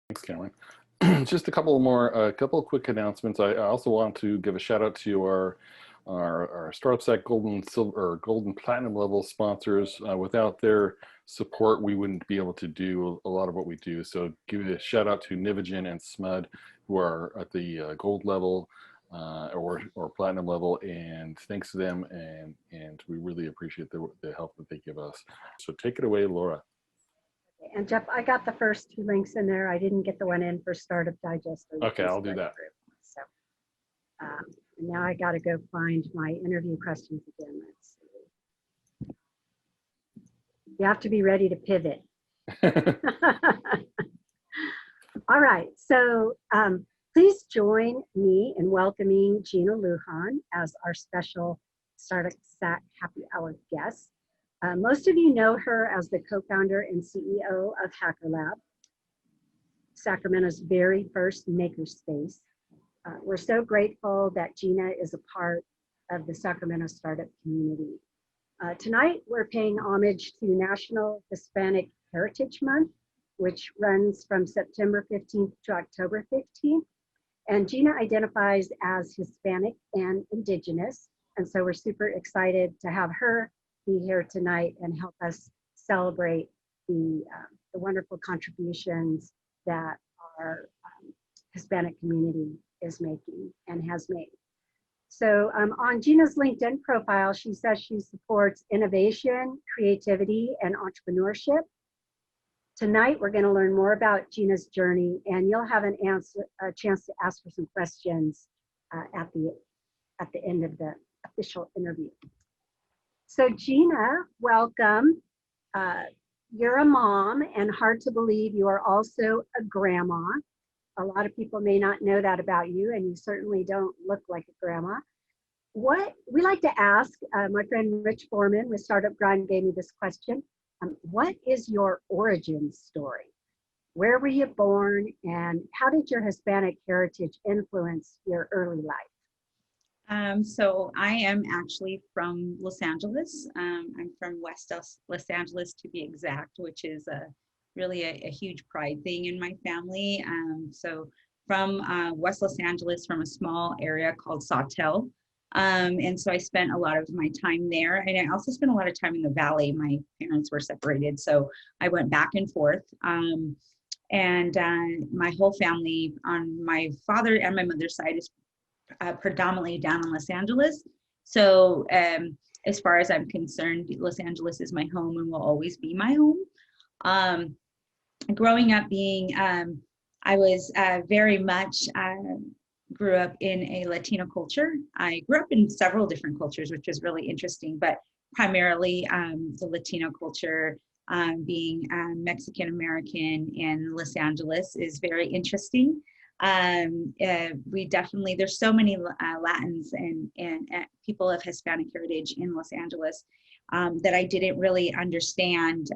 Thanks, Cameron. Just a couple more, couple of quick announcements. I also want to give a shout out to our StartupSac Golden, Silver, or Golden Platinum level sponsors. Without their support, we wouldn't be able to do a lot of what we do. So give a shout out to Nivagen and Smud, who are at the gold level or platinum level, and thanks to them, and we really appreciate the help that they give us. So take it away, Laura. And Jeff, I got the first two links in there. I didn't get the one in for Startup Digest. Okay, I'll do that. So now I got to go find my interview questions again. Let's see. You have to be ready to pivot. All right, so please join me in welcoming Gina Lujan as our special StartupSac Happy Hour guest. Most of you know her as the co-founder and CEO of HackerLab, Sacramento's very first Makerspace. We're so grateful that Gina is a part of the Sacramento startup community. Tonight, we're paying homage to National Hispanic Heritage Month, which runs from September 15th to October 15th. And Gina identifies as Hispanic and Indigenous. And so we're super excited to have her be here tonight and help us celebrate the wonderful contributions that our Hispanic community is making and has made. So on Gina's LinkedIn profile, she says she supports innovation, creativity, and entrepreneurship. Tonight, we're going to learn more about Gina's journey, and you'll have a chance to ask her some questions at the end of the official interview. So Gina, welcome. You're a mom, and hard to believe you are also a grandma. A lot of people may not know that about you, and you certainly don't look like a grandma. What we like to ask, my friend Rich Foreman with Startup Grind gave me this question. What is your origin story? Where were you born, and how did your Hispanic heritage influence your early life? So I am actually from Los Angeles. I'm from West Los Angeles to be exact, which is really a huge pride thing in my family. So from West Los Angeles, from a small area called Sawtell. And so I spent a lot of my time there. And I also spent a lot of time in the Valley. My parents were separated, so I went back and forth. And my whole family on my father and my mother's side is predominantly down in Los Angeles. So as far as I'm concerned, Los Angeles is my home and will always be my home. Growing up I was very much grew up in a Latino culture. I grew up in several different cultures, which was really interesting, but primarily the Latino culture, being Mexican American in Los Angeles, is very interesting. We definitely, there's so many Latins and people of Hispanic heritage in Los Angeles that I didn't really understand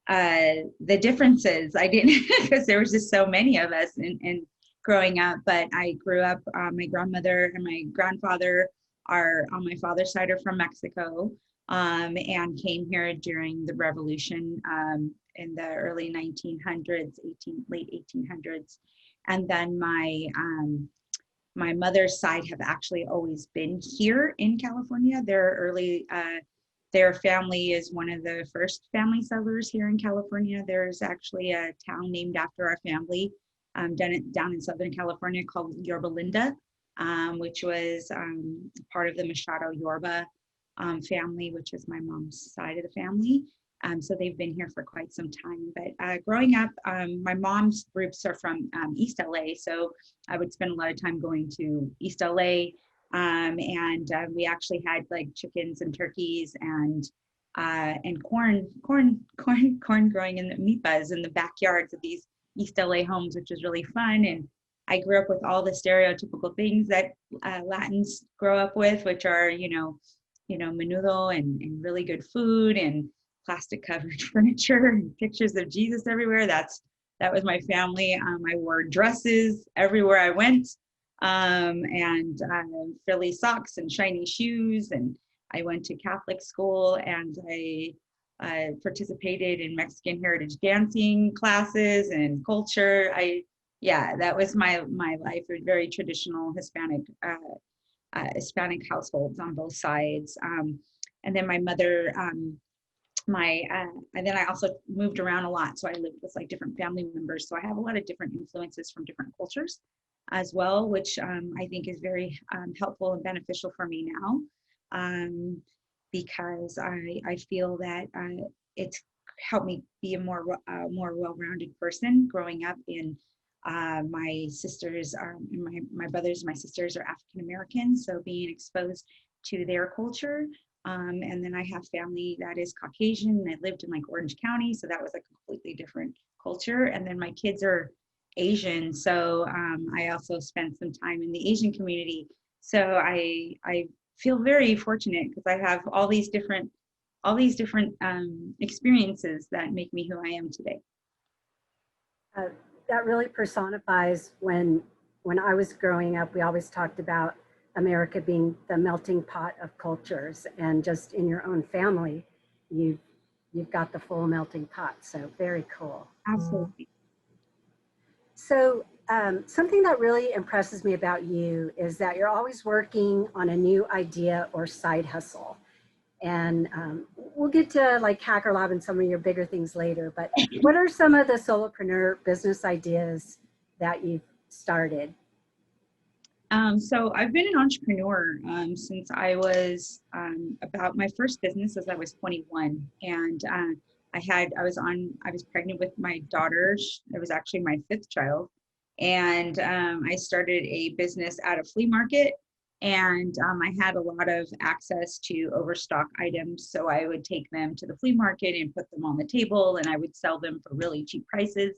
the differences. I didn't, because there was just so many of us and growing up. But I grew up, my grandmother and my grandfather are on my father's side are from Mexico, and came here during the revolution in the early 1900s, late 1800s. And then my mother's side have actually always been here in California. Their family is one of the first family settlers here in California. There's actually a town named after our family down in Southern California called Yorba Linda, which was part of the Machado Yorba family, which is my mom's side of the family. So they've been here for quite some time. But growing up, my mom's roots are from East LA. So I would spend a lot of time going to East LA. And we actually had like chickens and turkeys and corn growing in the milpas in the backyards of these East LA homes, which was really fun. And I grew up with all the stereotypical things that Latins grow up with, which are, menudo and really good food and plastic covered furniture and pictures of Jesus everywhere. That was my family. I wore dresses everywhere I went, and frilly socks and shiny shoes. And I went to Catholic school, and I participated in Mexican heritage dancing classes and culture. Yeah, that was my life. A very traditional Hispanic households on both sides. And then my mother, and then I also moved around a lot. So I lived with like different family members. So I have a lot of different influences from different cultures as well, which I think is very helpful and beneficial for me now, because I feel that it's helped me be a more well-rounded person growing up in my sisters and my brothers and my sisters are African American, so being exposed to their culture. And then I have family that is Caucasian, and I lived in like Orange County, so that was a completely different culture. And then my kids are Asian, so I also spent some time in the Asian community. So I feel very fortunate because I have all these different experiences that make me who I am today. That really personifies when I was growing up, we always talked about America being the melting pot of cultures, and just in your own family, you've got the full melting pot. So very cool. Absolutely. So something that really impresses me about you is that you're always working on a new idea or side hustle. And we'll get to like HackerLab and some of your bigger things later, but what are some of the solopreneur business ideas that you've started? So I've been an entrepreneur since I was about my first business as I was 21, and I was pregnant with my daughter. It was actually my 5th child, and I started a business at a flea market, and I had a lot of access to overstock items, so I would take them to the flea market and put them on the table, and I would sell them for really cheap prices.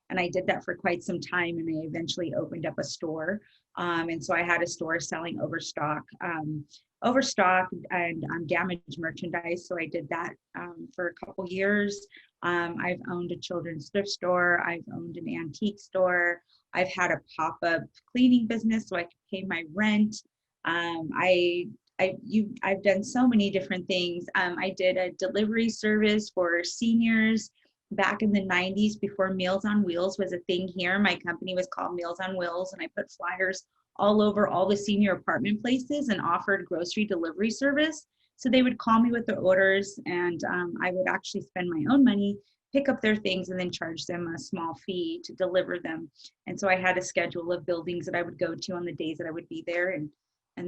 And I did that for quite some time, and I eventually opened up a store. And so I had a store selling overstock and damaged merchandise. So I did that for a couple years. I've owned a children's thrift store. I've owned an antique store. I've had a pop-up cleaning business so I could pay my rent. I've done so many different things. I did a delivery service for seniors back in the 90s before Meals on Wheels was a thing here. My company was called Meals on Wheels, and I put flyers all over all the senior apartment places and offered grocery delivery service. So they would call me with their orders, and I would actually spend my own money, pick up their things, and then charge them a small fee to deliver them. And so I had a schedule of buildings that I would go to on the days that I would be there, and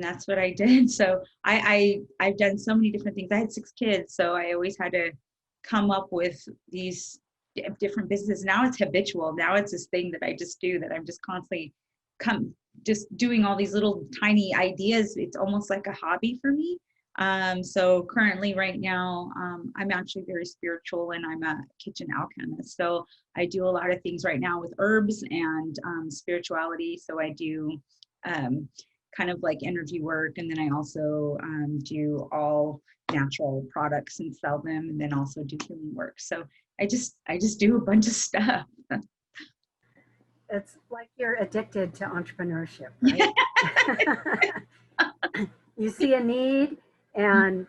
that's what I did. So I've done so many different things. I had 6 kids, so I always had to come up with these different businesses. Now it's habitual. Now it's this thing that I just do, that I'm just constantly just doing all these little tiny ideas. It's almost like a hobby for me. So currently right now, I'm actually very spiritual, and I'm a kitchen alchemist. So I do a lot of things right now with herbs and spirituality. So I do kind of like energy work, and then I also do all natural products and sell them, and then also do healing work. So I just do a bunch of stuff. It's like you're addicted to entrepreneurship, right? You see a need, and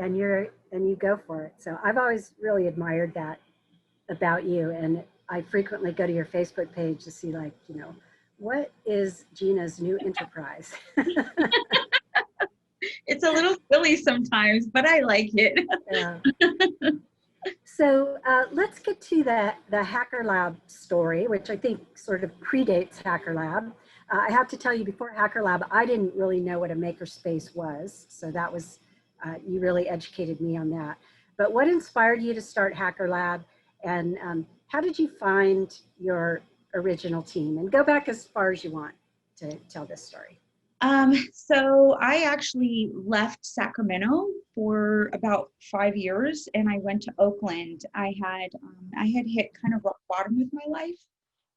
you go for it. So I've always really admired that about you, and I frequently go to your Facebook page to see, like, what is Gina's new enterprise? It's a little silly sometimes, but I like it. Yeah. So let's get to the HackerLab story, which I think sort of predates HackerLab. I have to tell you, before HackerLab, I didn't really know what a Makerspace was. So that was, you really educated me on that. But what inspired you to start HackerLab, and how did you find your original team? And go back as far as you want to tell this story. So I actually left Sacramento for about 5 years, and I went to Oakland. I had hit kind of rock bottom with my life,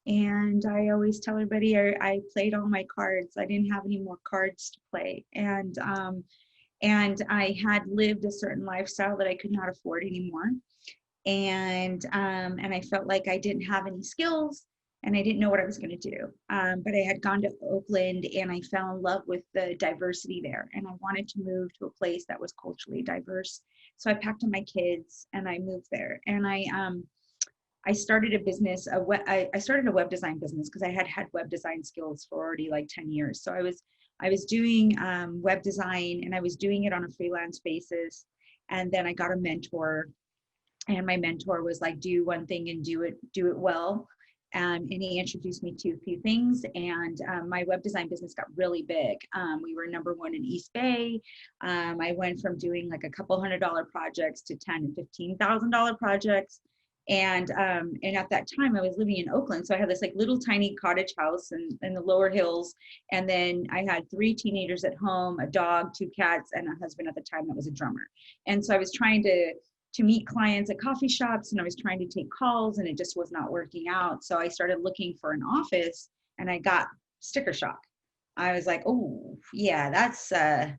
and I always tell everybody I played all my cards. I didn't have any more cards to play, and I had lived a certain lifestyle that I could not afford anymore, and I felt like I didn't have any skills. and I didn't know what I was going to do. But I had gone to Oakland and I fell in love with the diversity there. And I wanted to move to a place that was culturally diverse. So I packed up my kids and I moved there. And I started a business. I started a web design business because I had web design skills for already like 10 years. So I was doing web design, and I was doing it on a freelance basis. And then I got a mentor, and my mentor was like, do one thing and do it well. And he introduced me to a few things, and my web design business got really big. We were #1 in East Bay. I went from doing like a couple $100 projects to $10,000 and $15,000 projects. And at that time I was living in Oakland. So I had this like little tiny cottage house in the lower hills. And then I had 3 teenagers at home, a dog, 2 cats, and a husband at the time that was a drummer. And so I was trying to meet clients at coffee shops, and I was trying to take calls, and it just was not working out. So I started looking for an office, and I got sticker shock. I was like, oh yeah, it's a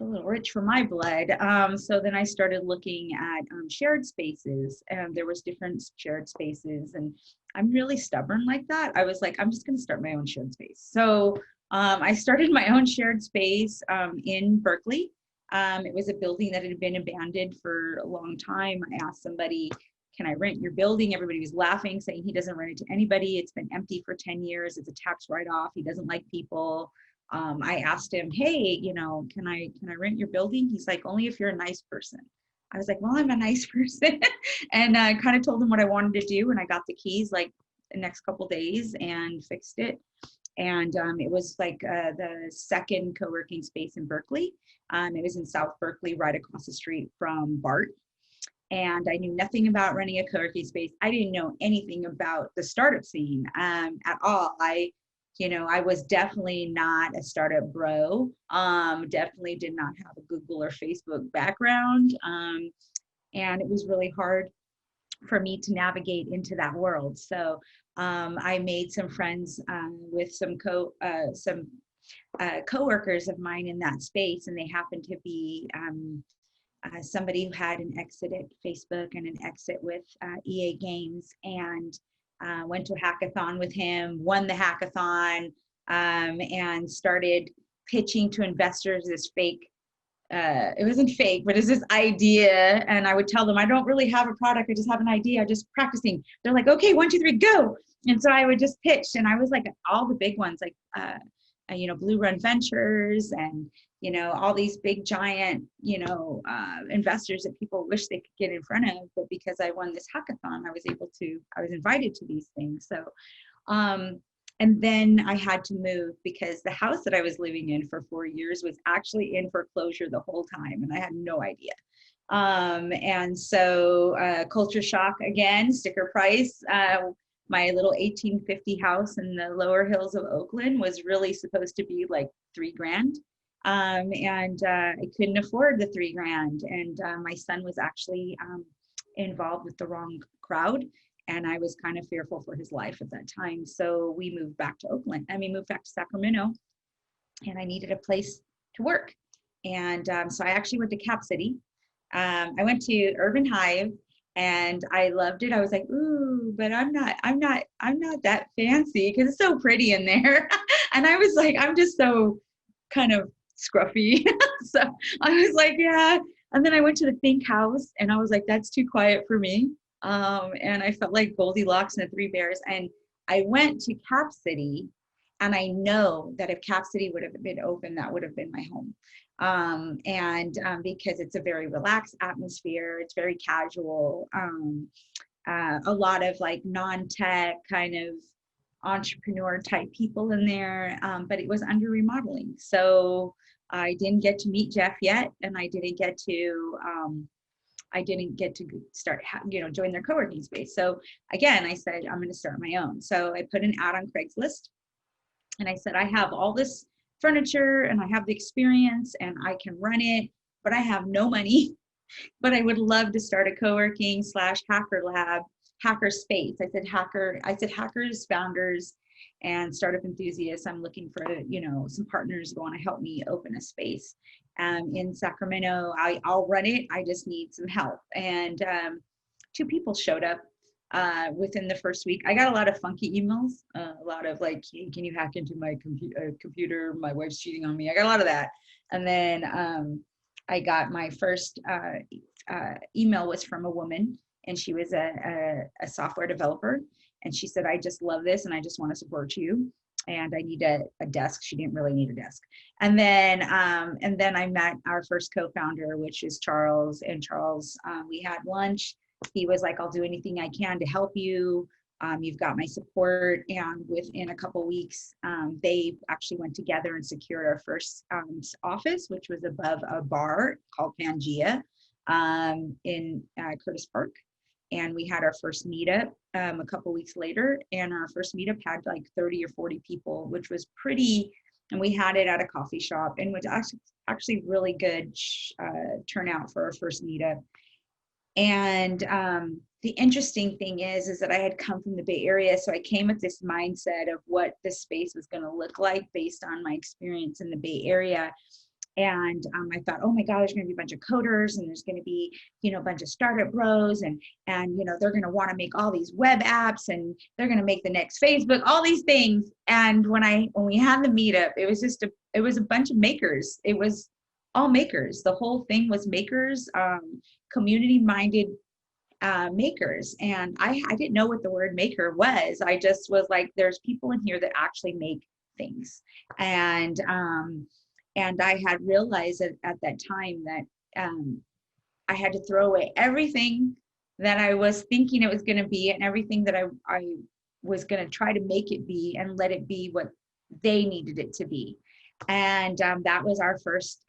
little rich for my blood. So then I started looking at shared spaces, and there was different shared spaces, and I'm really stubborn like that. I was like, I'm just going to start my own shared space. So I started my own shared space in Berkeley. It was a building that had been abandoned for a long time. I asked somebody, can I rent your building? Everybody was laughing, saying he doesn't rent it to anybody. It's been empty for 10 years. It's a tax write-off. He doesn't like people. I asked him, hey, can I rent your building? He's like, only if you're a nice person. I was like, well, I'm a nice person. And I kind of told him what I wanted to do. And I got the keys like the next couple days and fixed it. And it was like the second co-working space in Berkeley. It was in South Berkeley, right across the street from BART. And I knew nothing about running a co-working space. I didn't know anything about the startup scene at all. I was definitely not a startup bro. Definitely did not have a Google or Facebook background. And it was really hard for me to navigate into that world. So I made some friends with some coworkers of mine in that space, and they happened to be somebody who had an exit at Facebook and an exit with EA Games, and went to a hackathon with him, won the hackathon, and started pitching to investors this fake, it wasn't fake, but it's this idea. And I would tell them, I don't really have a product, I just have an idea, I'm just practicing. They're like, okay, 1, 2, 3, go. And so I would just pitch, and I was like all the big ones, like Blue Run Ventures, and all these big giant investors that people wish they could get in front of. But because I won this hackathon, I was invited to these things. So and then I had to move because the house that I was living in for 4 years was actually in foreclosure the whole time, and I had no idea. And so culture shock again, sticker price. My little 1850 house in the lower hills of Oakland was really supposed to be like $3,000. And I couldn't afford the $3,000. And my son was actually involved with the wrong crowd. And I was kind of fearful for his life at that time. So we moved back to moved back to Sacramento, and I needed a place to work. And so I actually went to Cap City. I went to Urban Hive, and I loved it. I was like, ooh, but I'm not that fancy because it's so pretty in there. And I was like, I'm just so kind of scruffy. So I was like, yeah. And then I went to the Think House, and I was like, that's too quiet for me. And I felt like Goldilocks and the 3 Bears. And I went to Cap City, and I know that if Cap City would have been open, that would have been my home. Because it's a very relaxed atmosphere, it's very casual, a lot of like non-tech kind of entrepreneur type people in there, but it was under remodeling. So I didn't get to meet Jeff yet, and I didn't get to start, join their co-working space. So again, I said, I'm going to start my own. So I put an ad on Craigslist, and I said, I have all this furniture and I have the experience and I can run it, but I have no money, but I would love to start a co-working / HackerLab, Hackerspace. I said hackers, founders, and startup enthusiasts. I'm looking for, some partners who want to help me open a space in Sacramento. I'll run it. I just need some help. And 2 people showed up within the first week. I got a lot of funky emails, a lot of like, hey, can you hack into my computer? My wife's cheating on me. I got a lot of that. And then I got my first email was from a woman, and she was a software developer. And she said, I just love this and I just want to support you. And I need a desk. She didn't really need a desk. And then I met our first co-founder, which is Charles. And Charles, we had lunch. He was like, I'll do anything I can to help you. You've got my support. And within a couple of weeks, they actually went together and secured our first office, which was above a bar called Pangea in Curtis Park. And we had our first meetup a couple weeks later, and our first meetup had like 30 or 40 people, which was pretty, and we had it at a coffee shop, and was actually really good turnout for our first meetup. And the interesting thing is that I had come from the Bay Area, so I came with this mindset of what this space was going to look like based on my experience in the Bay Area. And I thought, oh my God, there's going to be a bunch of coders, and there's going to be, a bunch of startup bros, and they're going to want to make all these web apps, and they're going to make the next Facebook, all these things. And when we had the meetup, it was a bunch of makers. It was all makers. The whole thing was makers, community-minded makers. And I didn't know what the word maker was. I just was like, there's people in here that actually make things. And I had realized at that time that I had to throw away everything that I was thinking it was going to be, and everything that I was going to try to make it be, and let it be what they needed it to be. And that was our first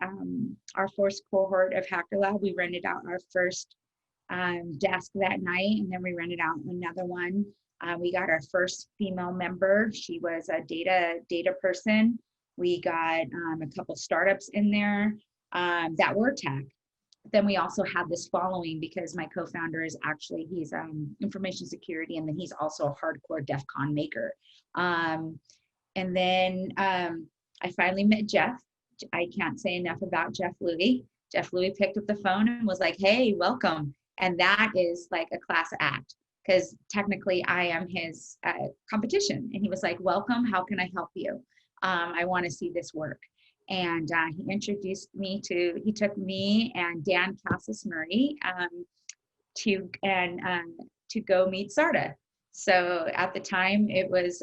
cohort of HackerLab. We rented out our first desk that night, and then we rented out another one. We got our first female member. She was a data person. We got a couple startups in there that were tech. Then we also had this following, because my co-founder is he's information security, and then he's also a hardcore DEF CON maker. And then I finally met Jeff. I can't say enough about Jeff Louie. Jeff Louie picked up the phone and was like, hey, welcome. And that is like a class act, because technically I am his competition. And he was like, welcome, how can I help you? I want to see this work. And he introduced me he took me and Dan Cassis Murray to go meet Sarda. So at the time it was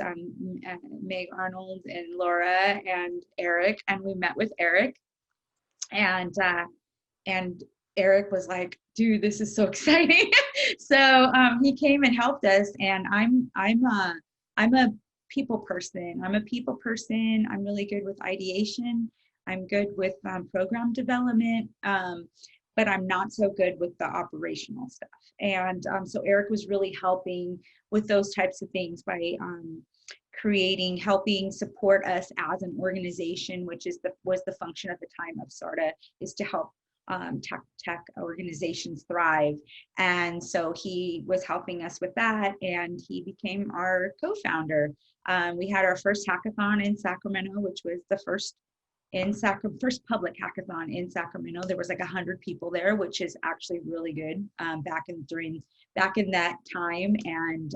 Meg Arnold and Laura and Eric, and we met with Eric, and Eric was like, dude, this is so exciting. So he came and helped us, and I'm a people person. I'm I'm really good with ideation. I'm good with program development, but I'm not so good with the operational stuff. And so Eric was really helping with those types of things by helping support us as an organization, which was the function at the time of SARTA, is to help tech organizations thrive. And so he was helping us with that, and he became our co-founder. We had our first hackathon in Sacramento, which was the first public hackathon in Sacramento. There was like 100 people there, which is actually really good back in that time. And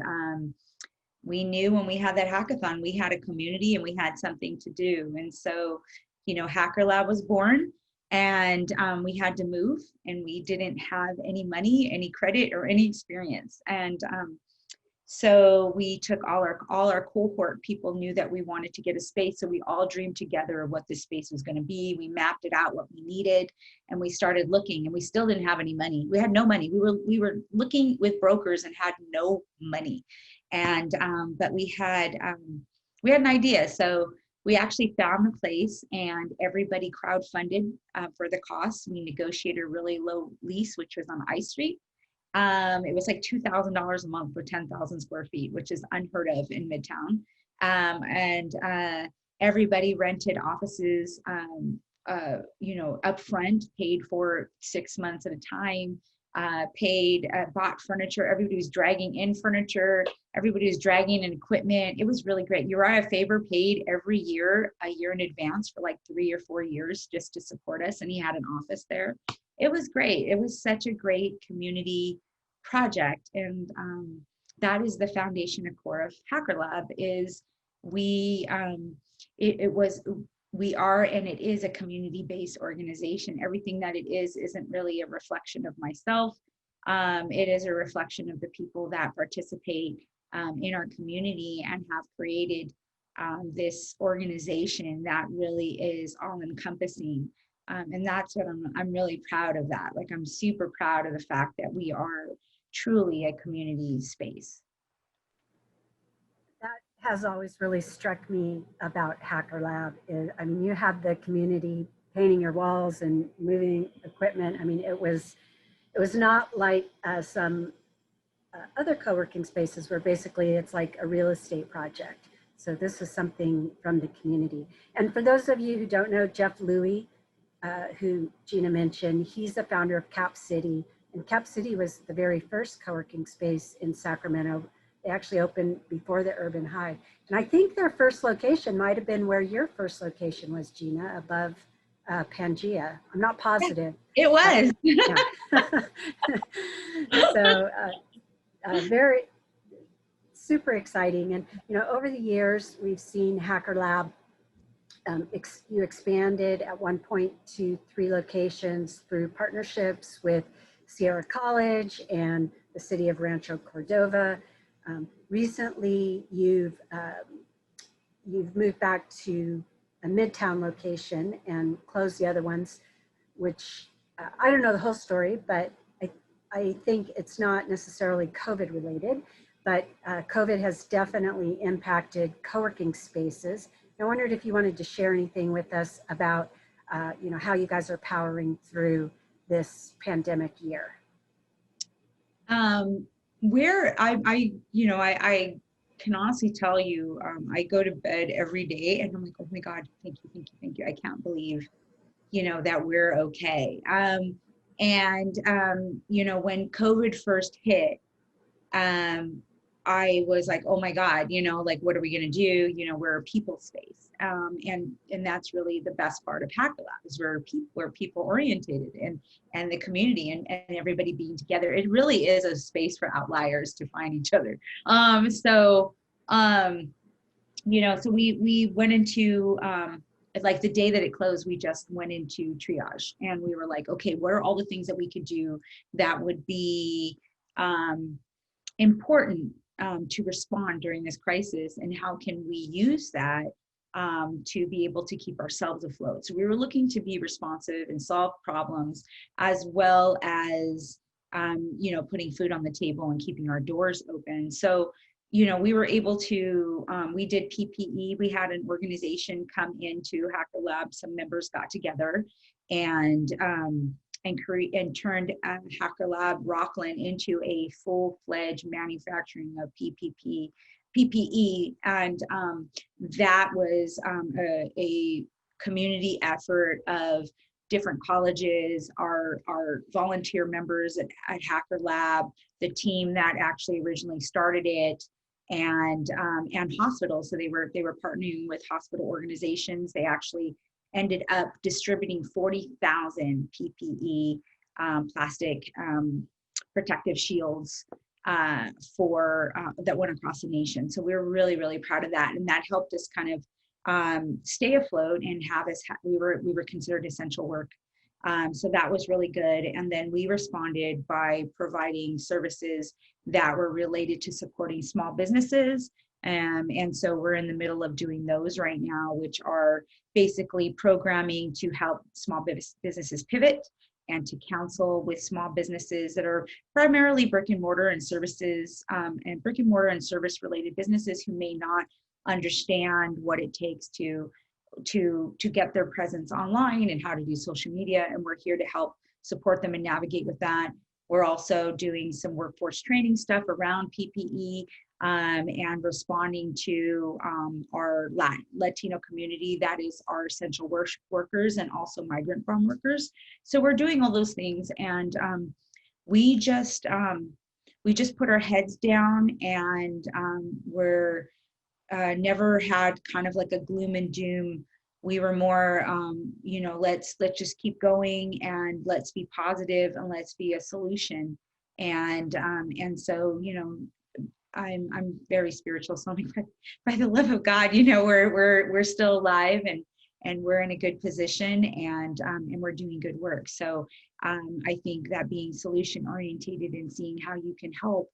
we knew when we had that hackathon, we had a community and we had something to do. And so, HackerLab was born, and we had to move, and we didn't have any money, any credit, or any experience. And so we took all our cohort people knew that we wanted to get a space. So we all dreamed together of what this space was going to be. We mapped it out, what we needed, and we started looking, and we still didn't have any money. We had no money. We were looking with brokers and had no money. And, but we had an idea. So we actually found the place, and everybody crowdfunded for the cost. We negotiated a really low lease, which was on I Street. It was like $2,000 a month for 10,000 square feet, which is unheard of in Midtown. And everybody rented offices, upfront, paid for 6 months at a time, bought furniture. Everybody was dragging in furniture. Everybody was dragging in equipment. It was really great. Uriah Faber paid every year, a year in advance for like 3 or 4 years just to support us. And he had an office there. It was great. It was such a great community project. And that is the foundation and core of HackerLab. Is we it was we are, and it is, a community-based organization. Everything that it is isn't really a reflection of myself. It is a reflection of the people that participate in our community and have created this organization that really is all encompassing. And that's what I'm really proud of that. Like, I'm super proud of the fact that we are truly a community space. That has always really struck me about HackerLab. I mean, you have the community painting your walls and moving equipment. I mean, it was not like some other co-working spaces where basically it's like a real estate project. So this is something from the community. And for those of you who don't know Jeff Louie, who Gina mentioned, he's the founder of Cap City. And Cap City was the very first co-working space in Sacramento. They actually opened before the Urban Hive. And I think their first location might have been where your first location was, Gina, above Pangea. I'm not positive. It was. Yeah. So very super exciting. And, you know, over the years, we've seen HackerLab, you expanded at one point to 3 locations through partnerships with Sierra College and the city of Rancho Cordova. Recently, you've moved back to a Midtown location and closed the other ones, which I don't know the whole story, but I think it's not necessarily COVID related, but COVID has definitely impacted co-working spaces. I wondered if you wanted to share anything with us about, you know, how you guys are powering through this pandemic year. Where I can honestly tell you, I go to bed every day and I'm like, oh my God, thank you. I can't believe, you know, that we're okay. You know, when COVID first hit, I was like, oh my God, you know, like, what are we going to do? You know, we're a people space. And that's really the best part of HackerLab, is we're people oriented, and the community and everybody being together. It really is a space for outliers to find each other. You know, so we went into, like the day that it closed, we just went into triage, and we were like, okay, what are all the things that we could do that would be important to respond during this crisis, and how can we use that to be able to keep ourselves afloat. So we were looking to be responsive and solve problems, as well as you know, putting food on the table and keeping our doors open. So, you know, we were able to, we did PPE. We had an organization come into HackerLab. Some members got together and turned HackerLab Rockland into a full-fledged manufacturing of PPE. And that was a community effort of different colleges, our volunteer members at HackerLab, the team that actually originally started it, and hospitals. So they were partnering with hospital organizations. They actually ended up distributing 40,000 PPE, plastic protective shields for that went across the nation. So we were really, really proud of that, and that helped us kind of stay afloat and have us. We were considered essential work. So that was really good. And then we responded by providing services that were related to supporting small businesses. And so we're in the middle of doing those right now, which are basically programming to help small businesses pivot and to counsel with small businesses that are primarily brick and mortar and services, and brick and mortar and service related businesses who may not understand what it takes to get their presence online and how to do social media. And we're here to help support them and navigate with that. We're also doing some workforce training stuff around PPE, and responding to our Latino community, that is our essential workers and also migrant farm workers. So we're doing all those things, and we just put our heads down, and we're never had kind of like a gloom and doom. We were more, you know, let's just keep going, and let's be positive, and let's be a solution. And so, you know, I'm very spiritual, so I'm like, by the love of God, you know, we're still alive, and we're in a good position, and we're doing good work. So I think that being solution orientated and seeing how you can help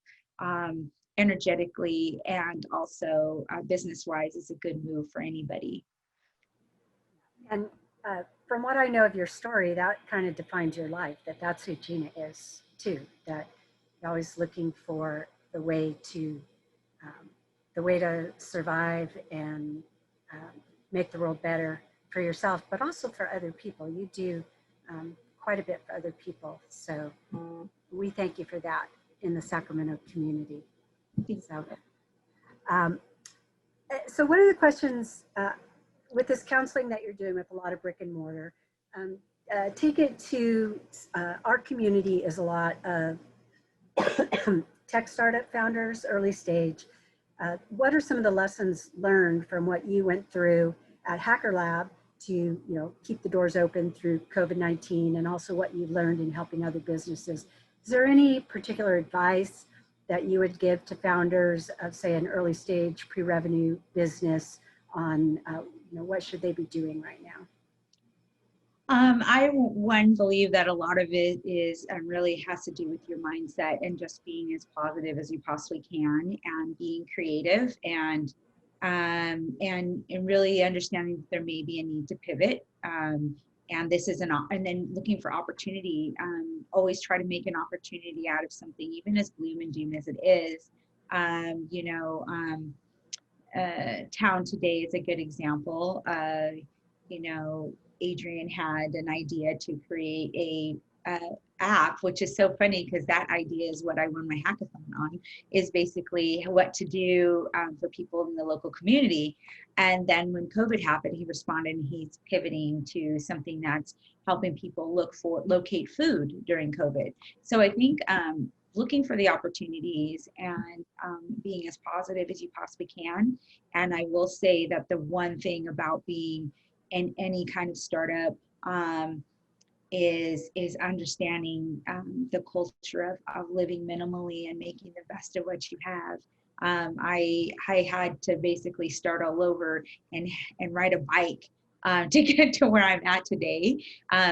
energetically and also business wise is a good move for anybody. And from what I know of your story, that kind of defines your life, that's who Gina is too, that you're always looking for um, the way to survive and make the world better for yourself, but also for other people. You do quite a bit for other people. So we thank you for that in the Sacramento community. So one of the questions with this counseling that you're doing with a lot of brick and mortar, take it to our community is a lot of tech startup founders, early stage. What are some of the lessons learned from what you went through at HackerLab to keep the doors open through COVID-19, and also what you learned in helping other businesses? Is there any particular advice that you would give to founders of, say, an early stage pre-revenue business on what should they be doing right now? I believe that a lot of it is really has to do with your mindset and just being as positive as you possibly can, and being creative, and really understanding that there may be a need to pivot. And this is and then looking for opportunity. Always try to make an opportunity out of something, even as gloom and doom as it is. Town Today is a good example. Adrian had an idea to create a app, which is so funny because that idea is what I won my hackathon on, is basically what to do for people in the local community. And then when COVID happened, he responded, and he's pivoting to something that's helping people locate food during COVID. So I think looking for the opportunities and being as positive as you possibly can. And I will say that the one thing about being in any kind of startup is understanding the culture of living minimally and making the best of what you have. I had to basically start all over and ride a bike to get to where I'm at today.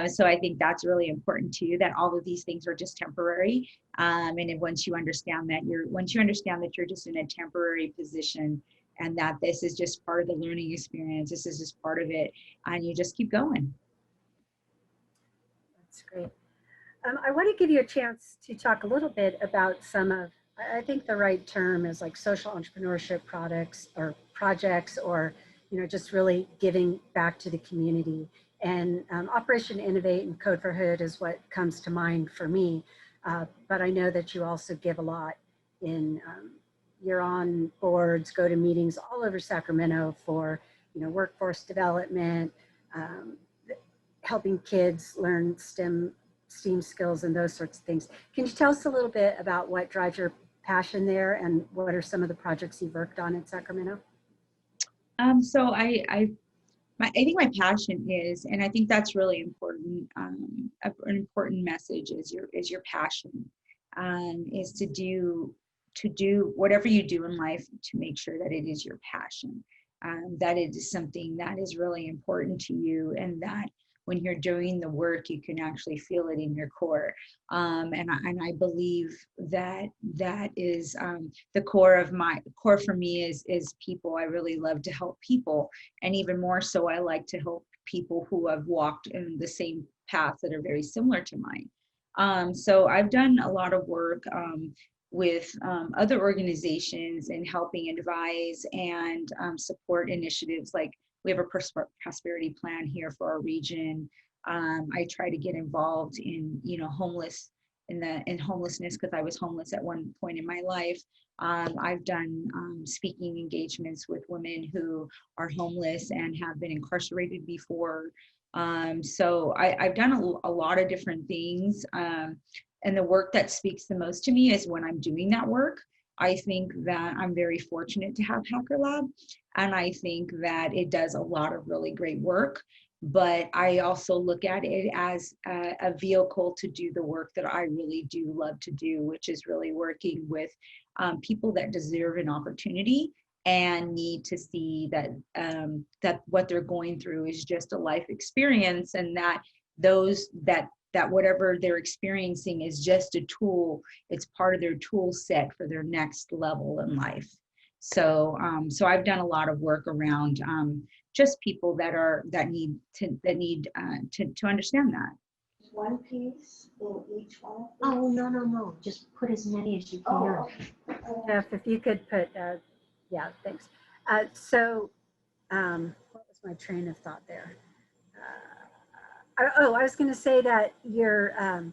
So I think that's really important too, that all of these things are just temporary. And once you understand that you're just in a temporary position, and that this is just part of the learning experience, this is just part of it, and you just keep going. That's great. I want to give you a chance to talk a little bit about some of, I think the right term is like social entrepreneurship projects, or just really giving back to the community. And Operation Innovate and Code for Hood is what comes to mind for me. But I know that you also give a lot in, you're on boards, go to meetings all over Sacramento for, workforce development, helping kids learn STEM skills and those sorts of things. Can you tell us a little bit about what drives your passion there, and what are some of the projects you've worked on in Sacramento? So I think my passion is, and I think that's really important. An important message is your passion, is to do whatever you do in life to make sure that it is your passion, that it is something that is really important to you, and that when you're doing the work, you can actually feel it in your core. And I believe that is the core for me is people. I really love to help people. And even more so, I like to help people who have walked in the same paths that are very similar to mine. So I've done a lot of work with other organizations and helping advise and support initiatives. Like, we have a prosperity plan here for our region. I try to get involved in homelessness, because I was homeless at one point in my life. I've done speaking engagements with women who are homeless and have been incarcerated before. So I've done a lot of different things. And the work that speaks the most to me is when I'm doing that work. I think that I'm very fortunate to have HackerLab, and I think that it does a lot of really great work. But I also look at it as a vehicle to do the work that I really do love to do, which is really working with people that deserve an opportunity and need to see that that what they're going through is just a life experience, and that whatever they're experiencing is just a tool. It's part of their tool set for their next level in life. So so I've done a lot of work around just people that need to understand that. One piece in each one? Oh, no. Just put as many as you can. Oh, Jeff, if you could put, yeah, thanks. So what was my train of thought there? I was going to say that your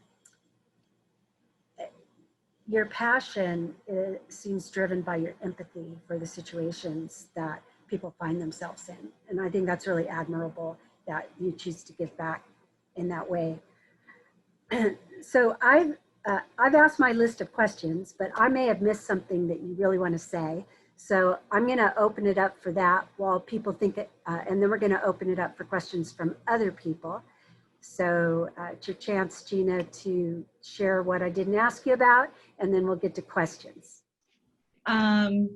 passion seems driven by your empathy for the situations that people find themselves in. And I think that's really admirable that you choose to give back in that way. So I've asked my list of questions, but I may have missed something that you really want to say. So I'm going to open it up for that while people think it, and then we're going to open it up for questions from other people. So it's your chance, Gina, to share what I didn't ask you about, and then we'll get to questions. I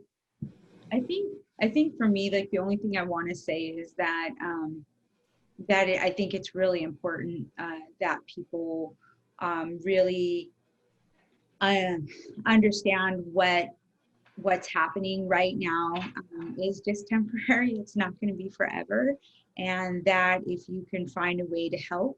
think for me, like the only thing I want to say is that I think it's really important that people really understand what's happening right now is just temporary. It's not going to be forever, and that if you can find a way to help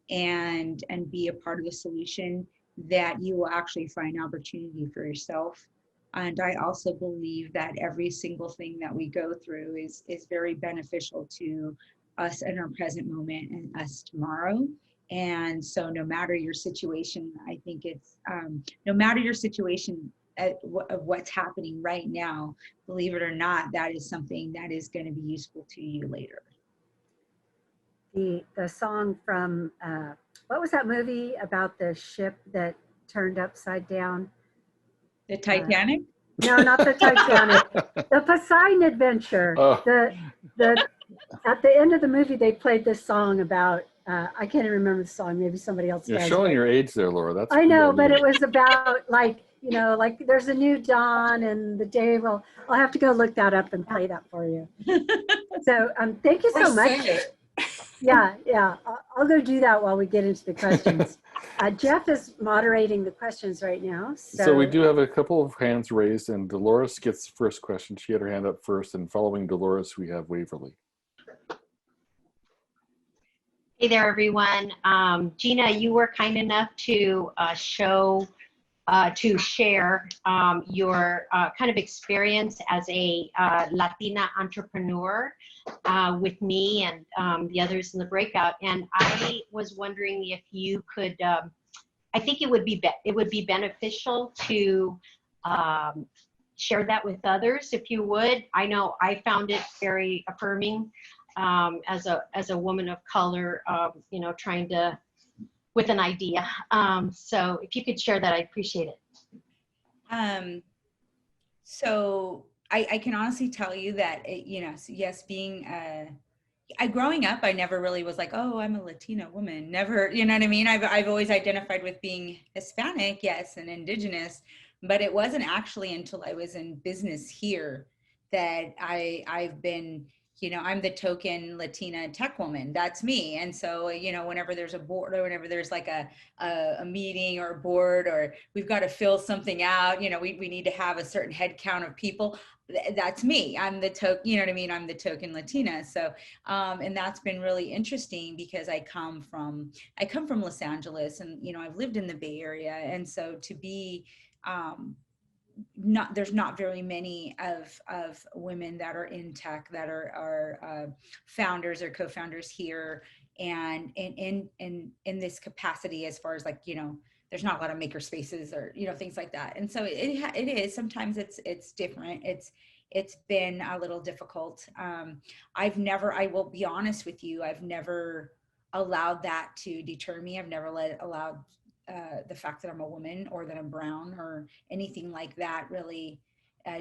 and be a part of the solution, that you will actually find opportunity for yourself. And I also believe that every single thing that we go through is very beneficial to us in our present moment and us tomorrow. And so no matter your situation, I think it's, no matter your situation of what's happening right now, believe it or not, that is something that is going to be useful to you later. The song from, what was that movie about the ship that turned upside down? The Titanic? No, not the Titanic. The Poseidon Adventure. Oh. At the end of the movie, they played this song about, I can't even remember the song. Maybe somebody else You're does. showing your age there, Laura. That's I know, but it was about like, you know, like there's a new dawn and the day will, I'll have to go look that up and play that for you. So thank you so much. Yeah. I'll go do that while we get into the questions. Jeff is moderating the questions right now. So we do have a couple of hands raised, and Dolores gets the first question. She had her hand up first, and following Dolores, we have Waverly. Hey there, everyone. Gina, you were kind enough to share your kind of experience as a Latina entrepreneur with me and the others in the breakout. And I was wondering if you could, I think it would be beneficial to share that with others, if you would. I know I found it very affirming as a woman of color, you know, trying to, with an idea. So if you could share that, I'd appreciate it. So I can honestly tell you that, you know, yes, being, growing up, I never really was like, oh, I'm a Latina woman. Never, you know what I mean? I've always identified with being Hispanic, yes, and indigenous, but it wasn't actually until I was in business here that I've been, you know, I'm the token Latina tech woman. That's me. And so, you know, whenever there's a board or whenever there's like a meeting or a board, or we've got to fill something out, you know, we need to have a certain head count of people. That's me. I'm the token, you know what I mean? I'm the token Latina. So, and that's been really interesting because I come from Los Angeles, and, you know, I've lived in the Bay Area. And so to be, there's not very many of women that are in tech that are founders or co-founders here, and in this capacity, as far as like, you know, there's not a lot of makerspaces or, you know, things like that. And so it is sometimes it's different. It's been a little difficult. I will be honest with you, I've never allowed that to deter me. I've never allowed the fact that I'm a woman or that I'm brown or anything like that really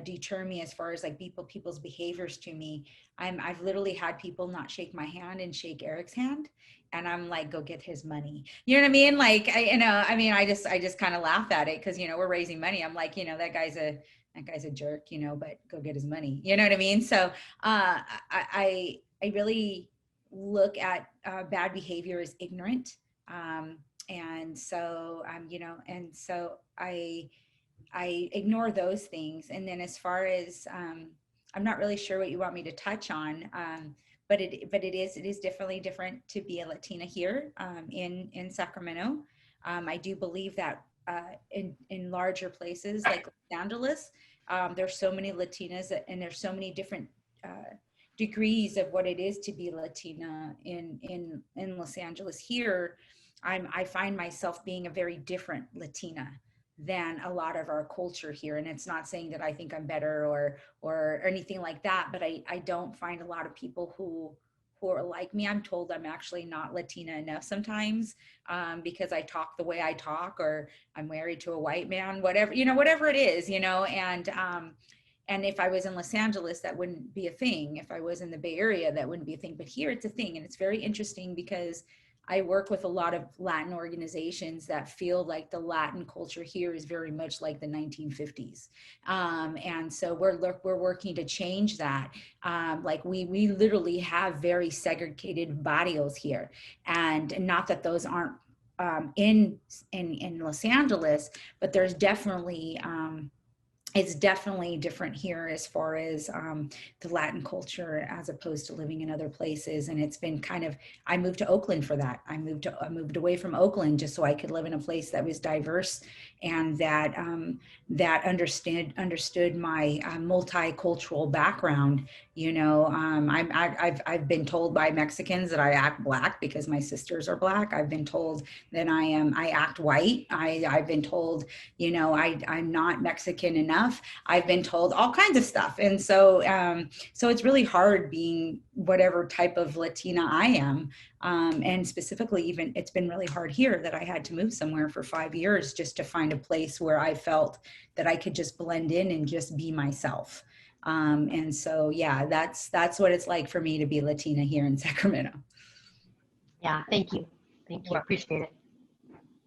deter me as far as like people's behaviors to me. I've literally had people not shake my hand and shake Eric's hand, and I'm like, go get his money. You know what I mean? Like, I just kind of laugh at it because, you know, we're raising money. I'm like, you know, that guy's that guy's a jerk, but go get his money. You know what I mean? So I really look at bad behavior as ignorant. And so, and so I ignore those things. And then as far as, I'm not really sure what you want me to touch on, but it is definitely different to be a Latina here in Sacramento. I do believe that in larger places like Los Angeles, there's so many Latinas and there's so many different degrees of what it is to be Latina in Los Angeles. Here, I find myself being a very different Latina than a lot of our culture here. And it's not saying that I think I'm better or anything like that, but I don't find a lot of people who are like me. I'm told I'm actually not Latina enough sometimes because I talk the way I talk, or I'm married to a white man, whatever it is, and if I was in Los Angeles, that wouldn't be a thing. If I was in the Bay Area, that wouldn't be a thing. But here it's a thing. And it's very interesting because I work with a lot of Latin organizations that feel like the Latin culture here is very much like the 1950s. And so we're working to change that. Like we literally have very segregated barrios here. And not that those aren't in Los Angeles, but there's definitely, it's definitely different here as far as the Latin culture as opposed to living in other places. And it's been kind of, I moved to Oakland for that. I moved away from Oakland just so I could live in a place that was diverse and that understood my multicultural background. I've been told by Mexicans that I act Black because my sisters are Black. I've been told that I act white. I've been told, I'm not Mexican enough. I've been told all kinds of stuff. And so it's really hard being whatever type of Latina I am. And specifically, even it's been really hard here that I had to move somewhere for 5 years just to find a place where I felt that I could just blend in and just be myself. And so, yeah, that's what it's like for me to be Latina here in Sacramento. Yeah, thank you. Thank you. I appreciate it.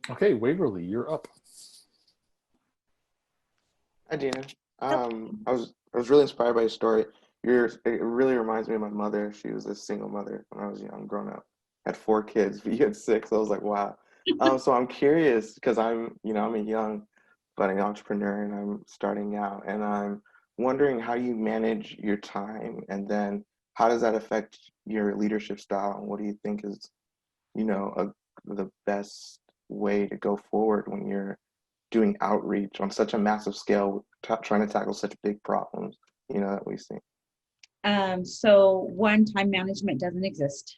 Okay, Waverly, you're up. Hi, Gina. I was really inspired by your story. It really reminds me of my mother. She was a single mother when I was young, growing up. Had 4 kids, but you had 6. I was like, wow. So I'm curious because I'm a young budding entrepreneur and I'm starting out, and I'm wondering how you manage your time, and then how does that affect your leadership style, and what do you think is, the best way to go forward when you're doing outreach on such a massive scale, trying to tackle such big problems, that we see? So one-time management doesn't exist.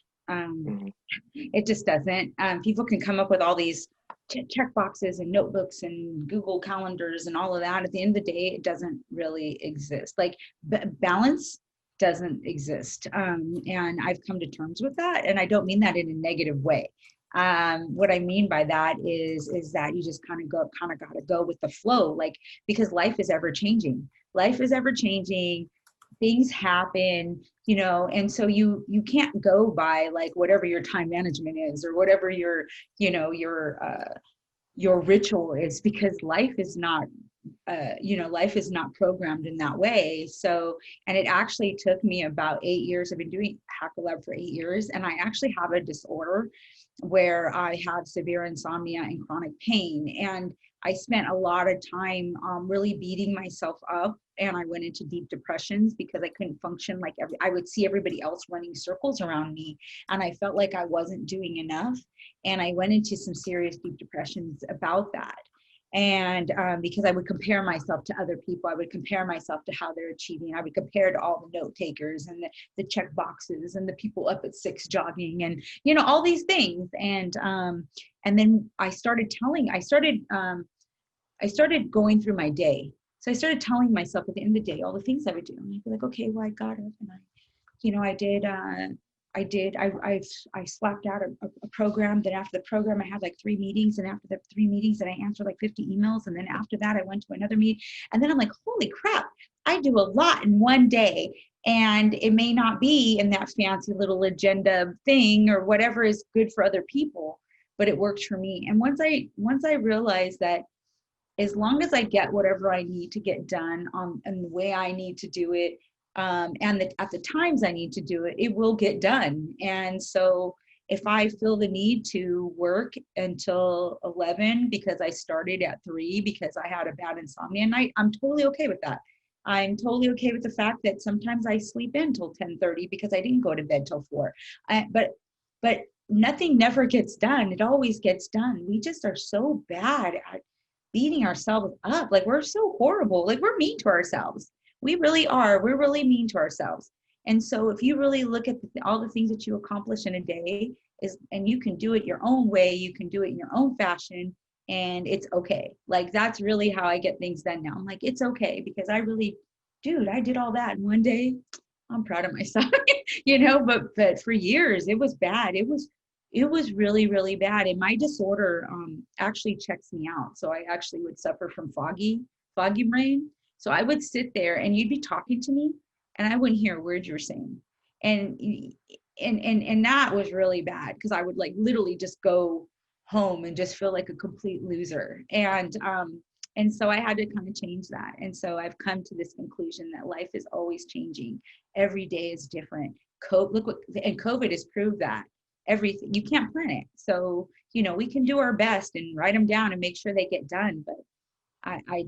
It just doesn't. People can come up with all these check boxes and notebooks and Google calendars and all of that. At the end of the day, it doesn't really exist. Like balance doesn't exist. And I've come to terms with that. And I don't mean that in a negative way. What I mean by that is that you just kind of got to go with the flow, like, because life is ever changing. Things happen, and so you can't go by like whatever your time management is or whatever your ritual is, because life is not programmed in that way. So, and it actually took me about 8 years. I've been doing HackerLab for 8 years, and I actually have a disorder where I have severe insomnia and chronic pain. And I spent a lot of time really beating myself up, and I went into deep depressions because I couldn't function like I would see everybody else running circles around me, and I felt like I wasn't doing enough. And I went into some serious deep depressions about that. And because I would compare myself to other people, I would compare myself to how they're achieving. I would compare to all the note takers and the check boxes and the people up at 6 jogging and, all these things. And then I started going through my day. So I started telling myself at the end of the day, all the things I would do. And I'd be like, okay, well, I got up and I slapped out a program. Then after the program, I had like 3 meetings. And after the 3 meetings, then I answered like 50 emails. And then after that, I went to another meeting. And then I'm like, holy crap, I do a lot in one day. And it may not be in that fancy little agenda thing or whatever is good for other people, but it worked for me. And once I realized that as long as I get whatever I need to get done and the way I need to do it, at the times I need to do it, it will get done. And so if I feel the need to work until 11 because I started at 3 because I had a bad insomnia night, I'm totally okay with that. I'm totally okay with the fact that sometimes I sleep in till 10:30 because I didn't go to bed till 4. But nothing never gets done. It always gets done. We just are so bad at beating ourselves up. Like, we're so horrible. Like, we're mean to ourselves. We really are. We're really mean to ourselves. And so if you really look at all the things that you accomplish in a day and you can do it your own way, you can do it in your own fashion, and it's okay. Like, that's really how I get things done now. I'm like, it's okay, because I did all that in one day. I'm proud of myself, but for years it was bad. It was really, really bad. And my disorder actually checks me out. So I actually would suffer from foggy brain. So I would sit there and you'd be talking to me and I wouldn't hear a word you were saying. And that was really bad, because I would like literally just go home and just feel like a complete loser. And so I had to kind of change that. And so I've come to this conclusion that life is always changing. Every day is different. COVID has proved that. Everything, you can't plan it. So, we can do our best and write them down and make sure they get done. But I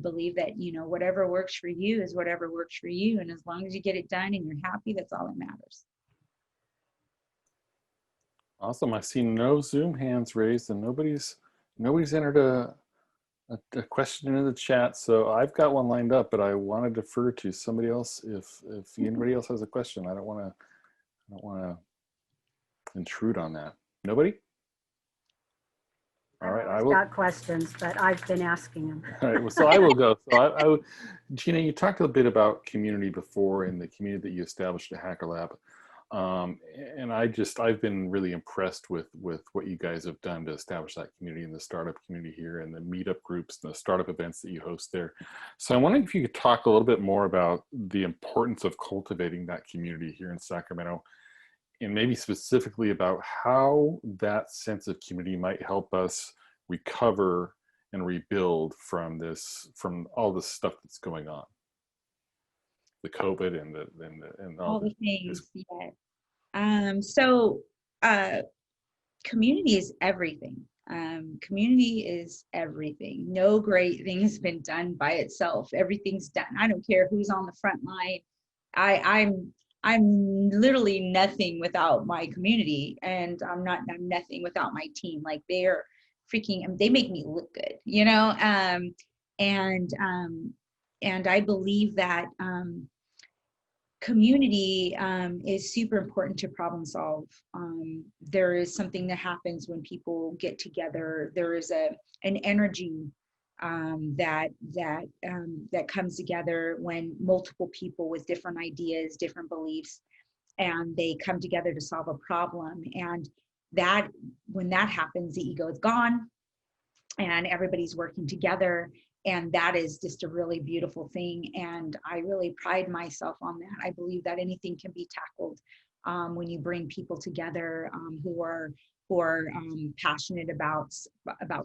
believe that, whatever works for you is whatever works for you. And as long as you get it done and you're happy, that's all that matters. Awesome. I see no Zoom hands raised, and nobody's entered a question in the chat. So I've got one lined up, but I want to defer to somebody else. If anybody else has a question, I don't want to intrude on that. Nobody? All right, I will. Got questions, but I've been asking them. All right, well, so I will go. So Gina, you talked a bit about community before, and the community that you established at HackerLab. And I've been really impressed with what you guys have done to establish that community and the startup community here, and the meetup groups and the startup events that you host there. So I'm wondering if you could talk a little bit more about the importance of cultivating that community here in Sacramento, and maybe specifically about how that sense of community might help us recover and rebuild from all this stuff that's going on, the COVID and all the things. Yeah. So community is everything. Community is everything. No great thing has been done by itself. Everything's done. I don't care who's on the front line. I'm literally nothing without my community, and I'm nothing without my team. Like, they're freaking, they make me look good, and I believe that community is super important to problem solve. There is something that happens when people get together. There is an energy that comes together when multiple people with different ideas, different beliefs, and they come together to solve a problem. And that, when that happens, the ego is gone and everybody's working together. And that is just a really beautiful thing. And I really pride myself on that. I believe that anything can be tackled when you bring people together who are passionate about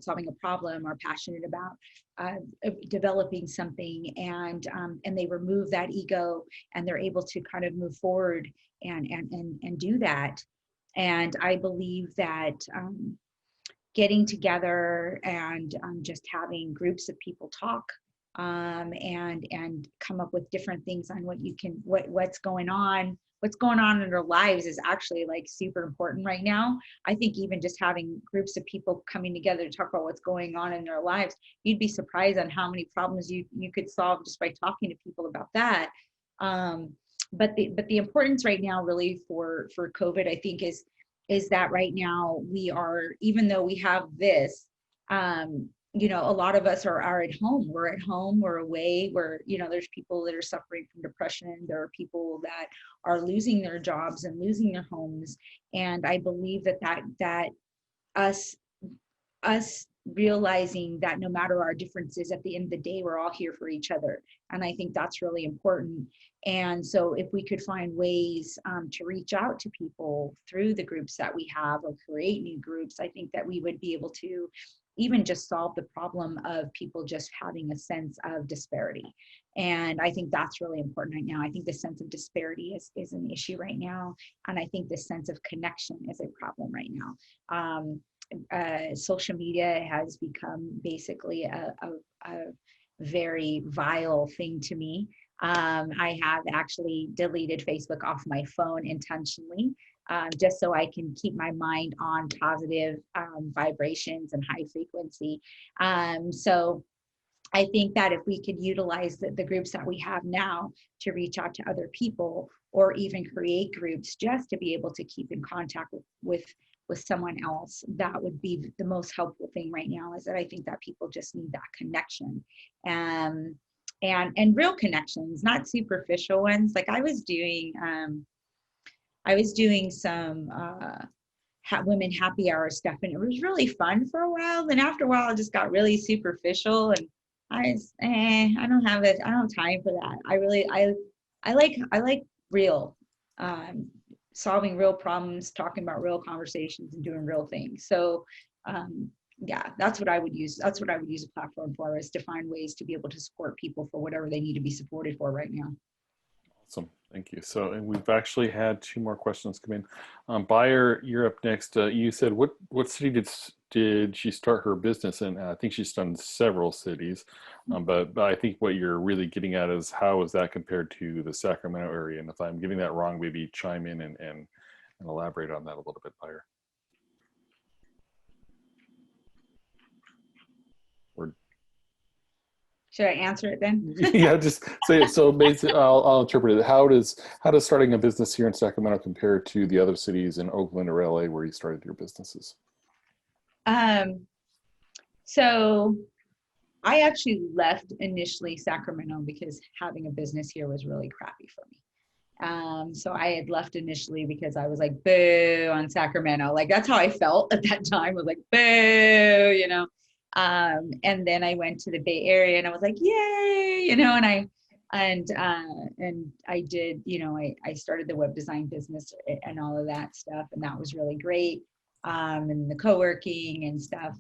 solving a problem, or passionate about developing something, and they remove that ego, and they're able to kind of move forward and do that. And I believe that getting together and just having groups of people talk and come up with different things on what's going on in their lives is actually like super important right now. I think even just having groups of people coming together to talk about what's going on in their lives, you'd be surprised on how many problems you could solve just by talking to people about that. But the importance right now really for COVID, I think, is that right now we are, even though we have this, a lot of us are at home. We're at home, we're away, there's people that are suffering from depression. There are people that are losing their jobs and losing their homes. And I believe that us realizing that no matter our differences, at the end of the day, we're all here for each other. And I think that's really important. And so if we could find ways to reach out to people through the groups that we have, or create new groups, I think that we would be able to even just solve the problem of people just having a sense of disparity. And I think that's really important right now. I think the sense of disparity is an issue right now. And I think the sense of connection is a problem right now. Social media has become basically a very vile thing to me. I have actually deleted Facebook off my phone intentionally, just so I can keep my mind on positive vibrations and high frequency. So I think that if we could utilize the groups that we have now to reach out to other people, or even create groups just to be able to keep in contact with someone else, that would be the most helpful thing right now. Is that I think that people just need that connection, and real connections, not superficial ones. Like I was doing some women happy hour stuff, and it was really fun for a while. Then after a while, it just got really superficial, and I don't have time for that. I like real, solving real problems, talking about real conversations, and doing real things. So yeah, that's what I would use. That's what I would use a platform for, is to find ways to be able to support people for whatever they need to be supported for right now. Awesome. Thank you. So, and we've actually had 2 more questions come in. Buyer, you're up next. You said, what city did she start her business in? I think she's done several cities, but I think what you're really getting at is how is that compared to the Sacramento area? And if I'm getting that wrong, maybe chime in and elaborate on that a little bit, Buyer. Should I answer it then? Yeah, just say it. So basically, I'll interpret it. How does starting a business here in Sacramento compare to the other cities in Oakland or LA where you started your businesses? So I actually left initially Sacramento because having a business here was really crappy for me. So I had left initially because I was like, boo on Sacramento. Like that's how I felt at that time. I was like, boo, you know. And then I went to the Bay Area and I was like, yay, you know, and I did, you know, I started the web design business and all of that stuff. And that was really great. And the co-working and stuff.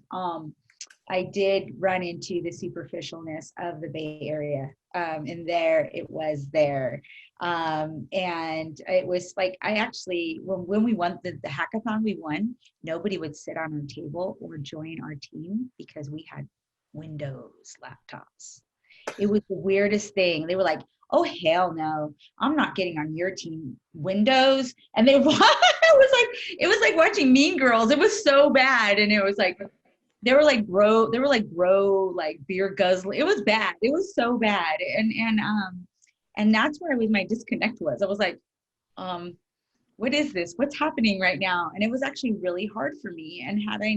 I did run into the superficialness of the Bay Area. And there it was there. And it was like, I actually, when we won the hackathon we won, nobody would sit on our table or join our team because we had Windows laptops. It was the weirdest thing. They were like, oh, hell no, I'm not getting on your team. Windows. And it was like watching Mean Girls. It was so bad. And it was like, they were like bro, like beer guzzling. It was bad. It was so bad. And that's where my disconnect was. I was like, what is this? What's happening right now? And it was actually really hard for me. And had I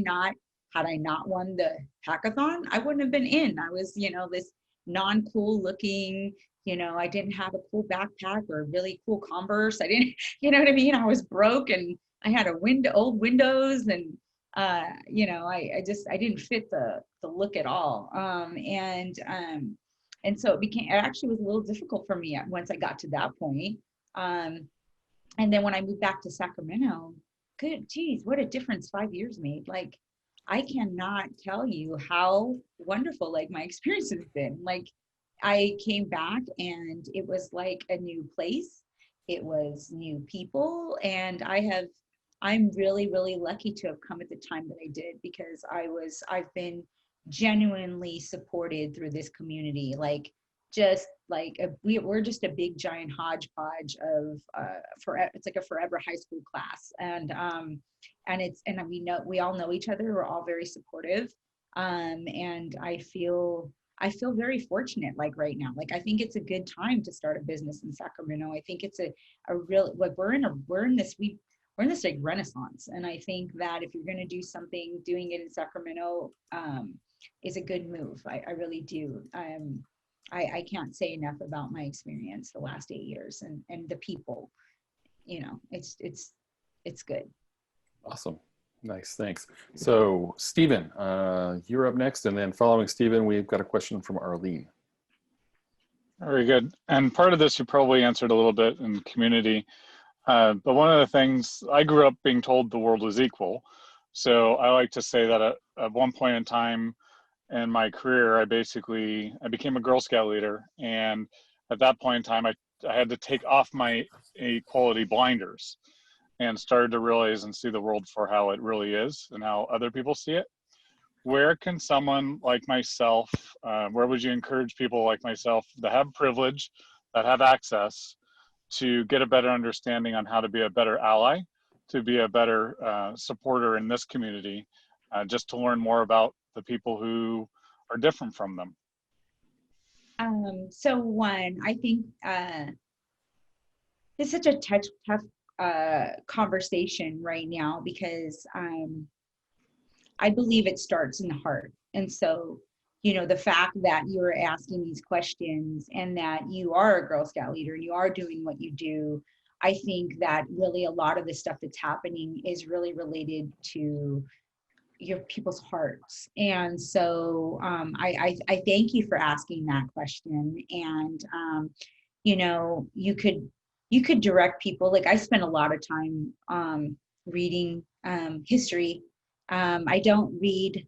not won the hackathon, I wouldn't have been in. I was, you know, this non-cool looking, you know, I didn't have a cool backpack or really cool Converse. I didn't, you know what I mean? I was broke and I had old windows and, you know, I didn't fit the look at all. And so it actually was a little difficult for me once I got to that point. And then when I moved back to Sacramento, geez, what a difference 5 years made. Like, I cannot tell you how wonderful, like, my experience has been. Like, I came back and it was like a new place. It was new people. And I'm really, really lucky to have come at the time that I did, because I've been genuinely supported through this community. Like, just like we're just a big giant hodgepodge of it's like a forever high school class, and we all know each other. We're all very supportive, and I feel very fortunate. Like right now, like I think it's a good time to start a business in Sacramento. I think it's a real, like we're in this like renaissance, and I think that if you're going to do something, doing it in Sacramento is a good move. I really do. I can't say enough about my experience the last 8 years and the people. You know, it's good. Awesome. Nice. Thanks. So Stephen, you're up next, and then following Stephen, we've got a question from Arlene. Very good. And part of this you probably answered a little bit in community. But one of the things, I grew up being told the world was equal. So I like to say that at one point in time in my career, I became a Girl Scout leader. And at that point in time, I had to take off my equality blinders and started to realize and see the world for how it really is and how other people see it. Where can someone like myself, where would you encourage people like myself that have privilege, that have access, to get a better understanding on how to be a better ally, to be a better supporter in this community, just to learn more about the people who are different from them? So one, I think it's such a tough conversation right now, because I believe it starts in the heart. And so, you know, the fact that you're asking these questions and that you are a Girl Scout leader and you are doing what you do, I think that really a lot of the stuff that's happening is really related to your people's hearts. And so I thank you for asking that question. And you know, you could direct people. Like, I spend a lot of time reading history. I don't read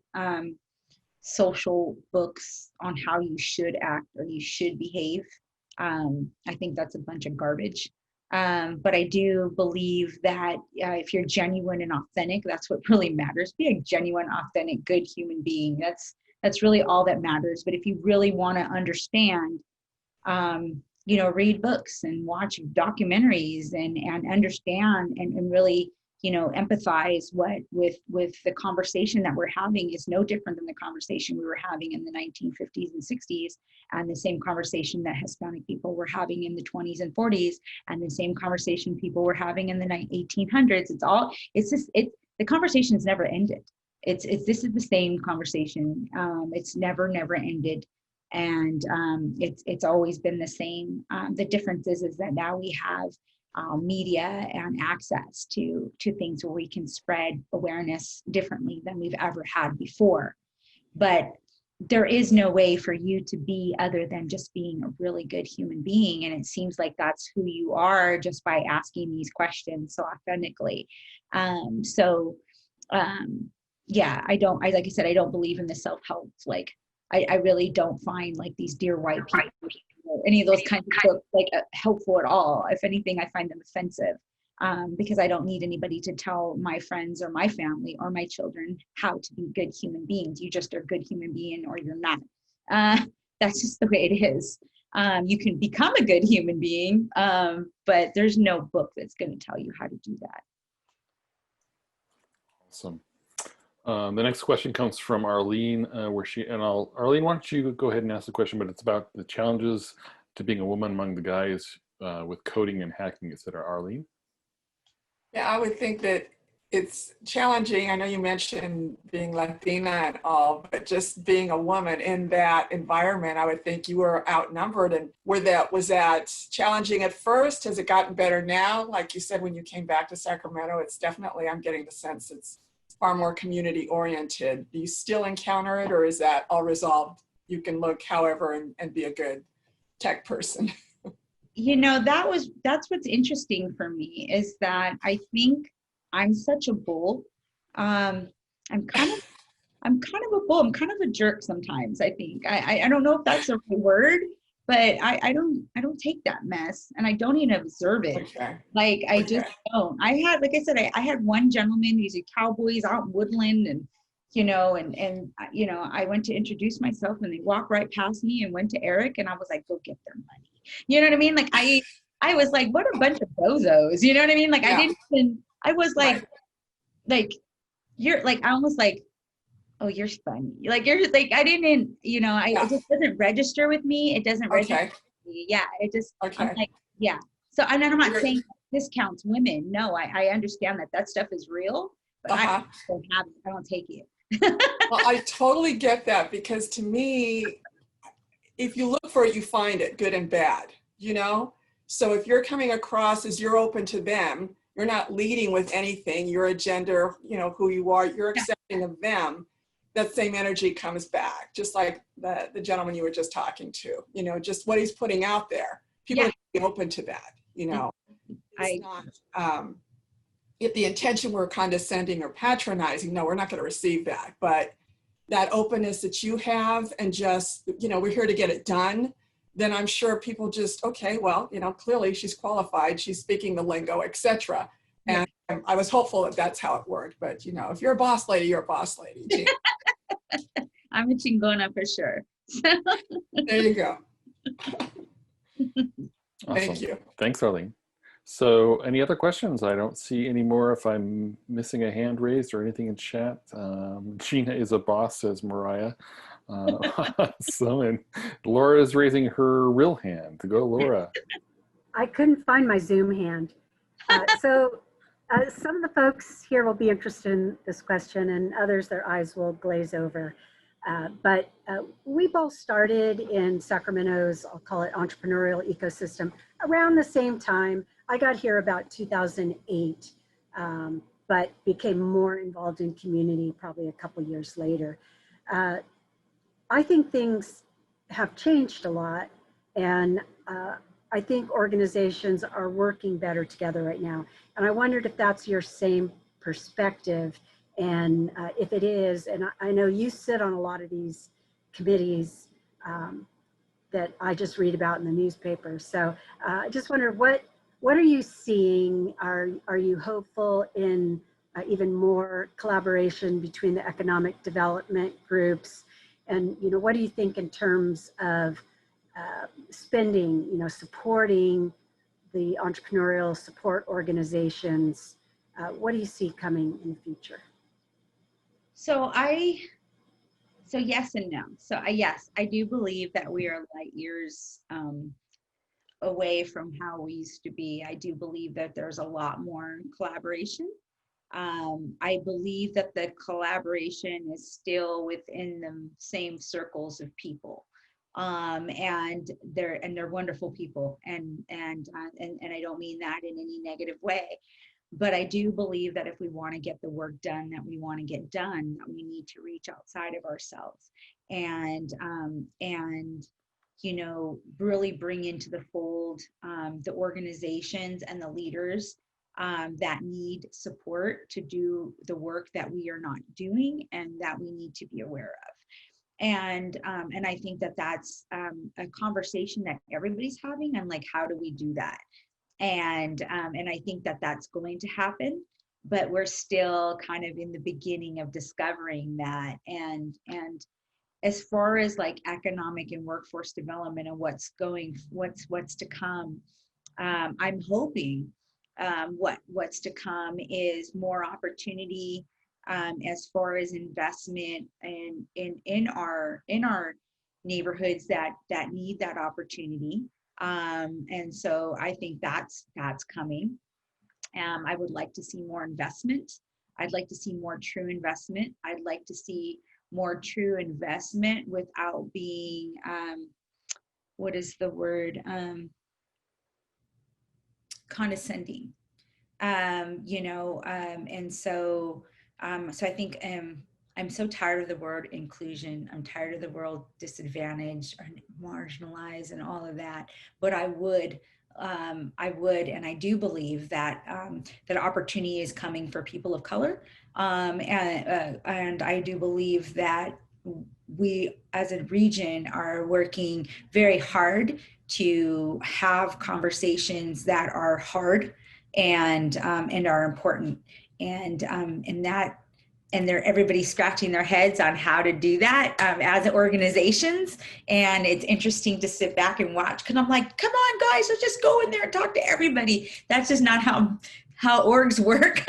social books on how you should act or you should behave. I think that's a bunch of garbage. But I do believe that if you're genuine and authentic, that's what really matters. Be a genuine, authentic, good human being. That's really all that matters. But if you really want to understand, you know, read books and watch documentaries and understand and really, you know, empathize with the conversation that we're having is no different than the conversation we were having in the 1950s and 60s, and the same conversation that Hispanic people were having in the 20s and 40s, and the same conversation people were having in the 1800s. The conversation's never ended. This is the same conversation. It's never ended. And it's always been the same. The difference is that now we have media and access to things where we can spread awareness differently than we've ever had before. But there is no way for you to be other than just being a really good human being. And it seems like that's who you are just by asking these questions so authentically. Yeah, like I said, I don't believe in the self-help. Like, I really don't find like these Dear White People or any of those kinds of books like helpful at all. If anything, I find them offensive, because I don't need anybody to tell my friends or my family or my children how to be good human beings. You just are a good human being or you're not. That's just the way it is. You can become a good human being, but there's no book that's going to tell you how to do that. Awesome. The next question comes from Arlene, Arlene, why don't you go ahead and ask the question, but it's about the challenges to being a woman among the guys with coding and hacking, etc. Arlene? Yeah, I would think that it's challenging. I know you mentioned being Latina and all, but just being a woman in that environment, I would think you were outnumbered. And was that challenging at first? Has it gotten better now? Like you said, when you came back to Sacramento, it's definitely, I'm getting the sense it's far more community oriented. Do you still encounter it, or is that all resolved? You can look however and be a good tech person. You know, that's what's interesting for me, is that I think I'm such a bull. I'm kind of a bull. I'm kind of a jerk sometimes, I think. I don't know if that's the right word, but I don't take that mess, and I don't even observe it. Okay. Like, I just don't. Like I said, I had one gentleman who's a cowboy out in Woodland, and you know, you know, I went to introduce myself and they walked right past me and went to Eric, and I was like, go get their money. You know what I mean? Like, I was like, what a bunch of bozos. You know what I mean? Like, yeah. I was like, you're like, I almost like, oh, you're funny. Like, you're just like, I didn't, you know, it just doesn't register with me. It doesn't register with me. Yeah. It just, I'm like, yeah. So, and I'm not saying this counts women. No, I understand that stuff is real, but I don't have it. I don't take it. Well, I totally get that, because to me, if you look for it, you find it, good and bad, you know? So if you're coming across as you're open to them, you're not leading with anything, your agenda, you know, who you are, you're accepting of them, that same energy comes back, just like the gentleman you were just talking to, you know, just what he's putting out there. People are open to that, you know. if the intention were condescending or patronizing, no, we're not going to receive that. But that openness that you have and just, we're here to get it done, then I'm sure people just, okay, well, clearly she's qualified, she's speaking the lingo, etc. And I was hopeful that that's how it worked. But, if you're a boss lady, you're a boss lady. Gina. I'm a chingona for sure. There you go. Awesome. Thank you. Thanks, Arlene. So any other questions? I don't see any more. If I'm missing a hand raised or anything in chat. Gina is a boss, says Mariah. And Laura is raising her real hand. Go, Laura. I couldn't find my Zoom hand. Some of the folks here will be interested in this question, and others, their eyes will glaze over. But we both started in Sacramento's, I'll call it entrepreneurial ecosystem, around the same time. I got here about 2008, but became more involved in community probably a couple years later. I think things have changed a lot, and I think organizations are working better together right now. And I wondered if that's your same perspective. And if it is, and I know you sit on a lot of these committees that I just read about in the newspaper. So I just wonder, what are you seeing? Are you hopeful in even more collaboration between the economic development groups? And what do you think in terms of spending, supporting the entrepreneurial support organizations? What do you see coming in the future? So yes and no. Yes, I do believe that we are light years away from how we used to be. I do believe that there's a lot more collaboration. I believe that the collaboration is still within the same circles of people. And they're wonderful people. And I don't mean that in any negative way. But I do believe that if we want to get the work done that we want to get done, that we need to reach outside of ourselves and really bring into the fold the organizations and the leaders that need support to do the work that we are not doing and that we need to be aware of. And I think that that's a conversation that everybody's having. And like, how do we do that? And I think that that's going to happen, but we're still kind of in the beginning of discovering that. And as far as like economic and workforce development and what's to come, I'm hoping what's to come is more opportunity as far as investment and in our neighborhoods that need that opportunity. And so I think that's coming. I would like to see more investment. I'd like to see more true investment. I'd like to see more true investment without being, what is the word? Condescending. And so I think I'm so tired of the word inclusion. I'm tired of the word disadvantaged or marginalized and all of that. But I would, and I do believe that that opportunity is coming for people of color, and I do believe that we, as a region, are working very hard to have conversations that are hard and are important, and everybody's scratching their heads on how to do that as organizations. And it's interesting to sit back and watch, because I'm like, come on guys, let's just go in there and talk to everybody. That's just not how orgs work,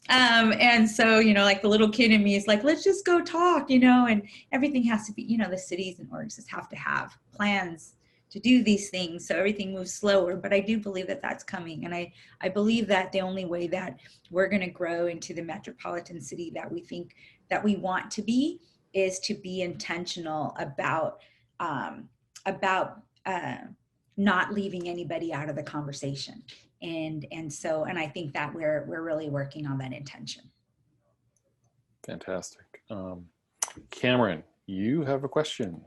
and so, like the little kid in me is like, let's just go talk, and everything has to be, the cities and orgs just have to have plans to do these things, so everything moves slower. But I do believe that that's coming. And I believe that the only way that we're going to grow into the metropolitan city that we think that we want to be is to be intentional about not leaving anybody out of the conversation. And I think that we're really working on that intention. Fantastic. Cameron, you have a question.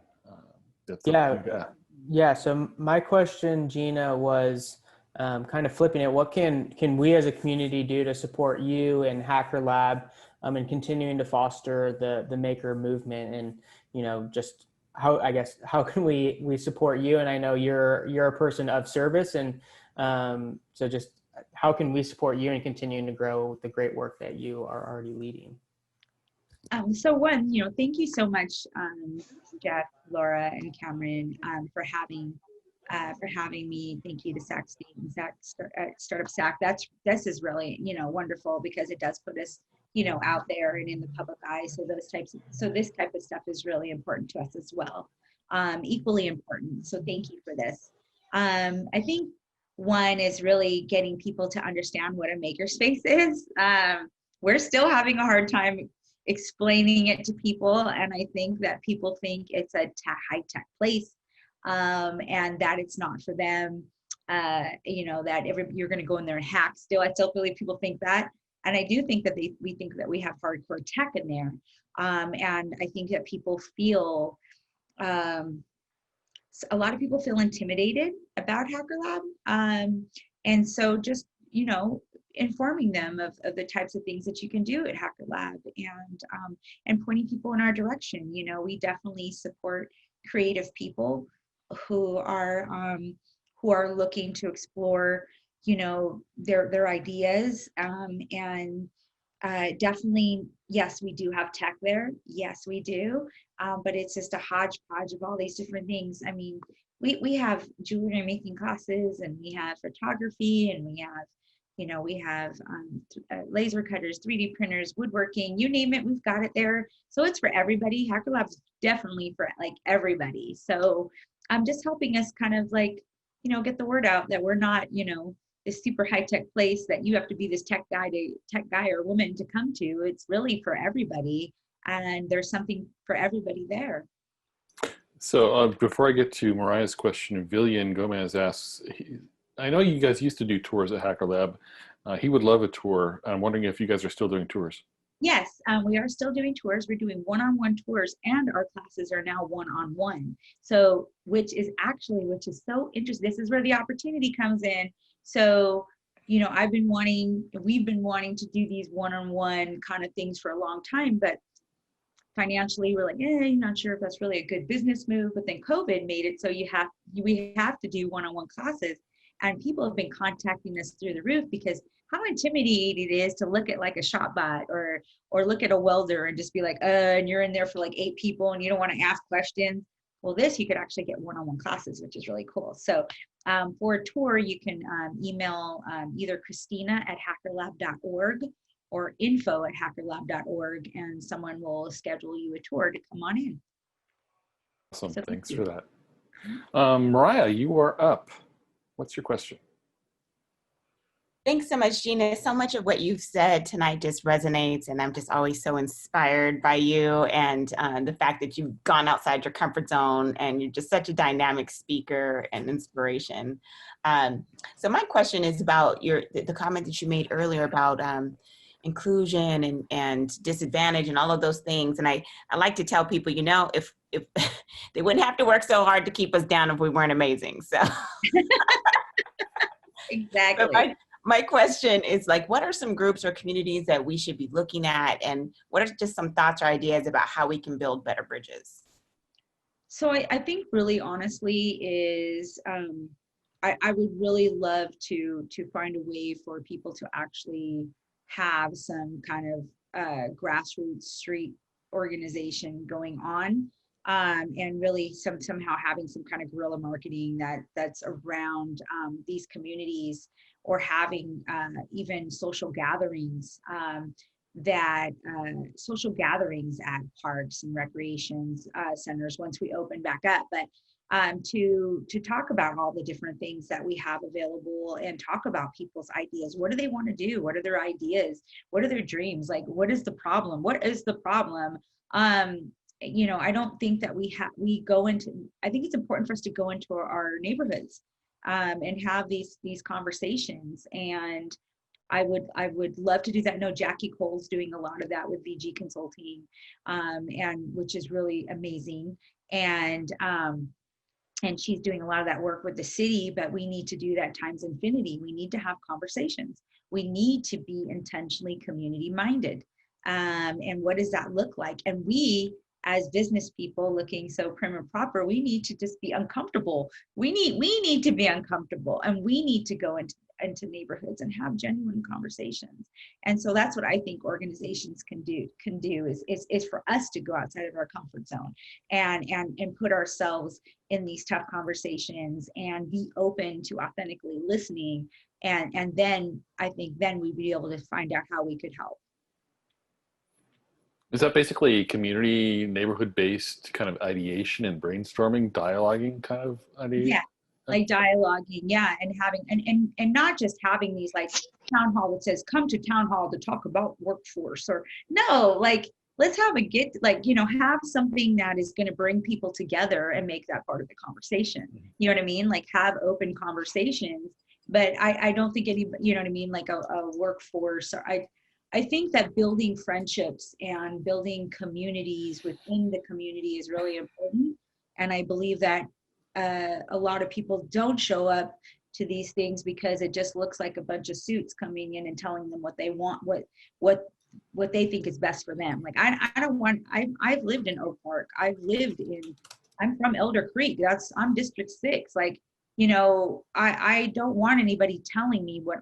Yeah, so my question, Gina, was kind of flipping it, what can we as a community do to support you and HackerLab and continuing to foster the maker movement? And, you know, just how can we support you? And I know you're a person of service, and so just how can we support you in continuing to grow the great work that you are already leading? So one, thank you so much, Jeff, Laura, and Cameron, for having me. Thank you to Sac State and StartupSac. This is really, wonderful, because it does put us, out there and in the public eye. So this type of stuff is really important to us as well. Equally important. So thank you for this. I think one is really getting people to understand what a makerspace is. We're still having a hard time explaining it to people, and I think that people think it's a high-tech place, and that it's not for them. That you're going to go in there and hack. I still believe people think that, and I do think that we think that we have hardcore tech in there, and I think that people feel a lot of people feel intimidated about HackerLab, and so just informing them of the types of things that you can do at HackerLab, and pointing people in our direction. We definitely support creative people who are looking to explore, their ideas, and definitely, yes, we do have tech there. Yes, we do, but it's just a hodgepodge of all these different things. I mean, we have jewelry making classes, and we have photography, and we have laser cutters, 3D printers, woodworking, you name it, we've got it there. So it's for everybody. HackerLab's definitely for everybody. So I'm just helping us kind of get the word out that we're not, this super high tech place that you have to be this tech guy or woman to come to. It's really for everybody, and there's something for everybody there. So before I get to Mariah's question, Villian Gomez asks, I know you guys used to do tours at HackerLab. He would love a tour. I'm wondering if you guys are still doing tours. Yes, we are still doing tours. We're doing one-on-one tours, and our classes are now one-on-one. So, which is so interesting. This is where the opportunity comes in. So, we've been wanting to do these one-on-one kind of things for a long time, but financially we're like, I'm not sure if that's really a good business move. But then COVID made it so we have to do one-on-one classes. And people have been contacting us through the roof, because how intimidating it is to look at like a shop bot or look at a welder and just be like, and you're in there for like 8 people and you don't want to ask questions. Well, you could actually get one-on-one classes, which is really cool. So for a tour, you can email either Christina@hackerlab.org or info@hackerlab.org, and someone will schedule you a tour to come on in. Awesome, So thanks for that. Mariah, you are up. What's your question? Thanks so much, Gina. So much of what you've said tonight just resonates, and I'm just always so inspired by you and the fact that you've gone outside your comfort zone, and you're just such a dynamic speaker and inspiration. So my question is about the comment that you made earlier about inclusion and disadvantage and all of those things. And I like to tell people, if they wouldn't have to work so hard to keep us down if we weren't amazing. So exactly. But my question is what are some groups or communities that we should be looking at, and what are just some thoughts or ideas about how we can build better bridges? So I think really honestly is I would really love to find a way for people to actually have some kind of grassroots street organization going on, and really somehow having some kind of guerrilla marketing that's around these communities, or having even social gatherings social gatherings at parks and recreation centers once we open back up, but to talk about all the different things that we have available, and talk about people's ideas. What do they want to do? What are their ideas? What are their dreams? What is the problem? What is the problem? I don't think that I think it's important for us to go into our neighborhoods and have these conversations. And I would love to do that. I know Jackie Cole's doing a lot of that with VG Consulting, and which is really amazing. And and she's doing a lot of that work with the city, but we need to do that times infinity. We need to have conversations. We need to be intentionally community minded. And what does that look like? And we, as business people looking so prim and proper, we need to just be uncomfortable. We need to be uncomfortable, and we need to go into neighborhoods and have genuine conversations. And so that's what I think organizations can do is for us to go outside of our comfort zone and put ourselves in these tough conversations and be open to authentically listening. And then I think then we'd be able to find out how we could help. Is that basically community, neighborhood-based kind of ideation and brainstorming, dialoguing kind of idea? Yeah, like dialoguing, yeah, and having and not just having these like town hall that says come to town hall to talk about workforce, or no, like let's have have something that is going to bring people together and make that part of the conversation. You know what I mean? Like have open conversations, but I don't think any, you know what I mean, like a workforce, or I think that building friendships and building communities within the community is really important. And I believe that a lot of people don't show up to these things because it just looks like a bunch of suits coming in and telling them what they want, what they think is best for them. Like I've lived in Oak Park. I'm from Elder Creek. I'm District 6. Like, you know, I don't want anybody telling me what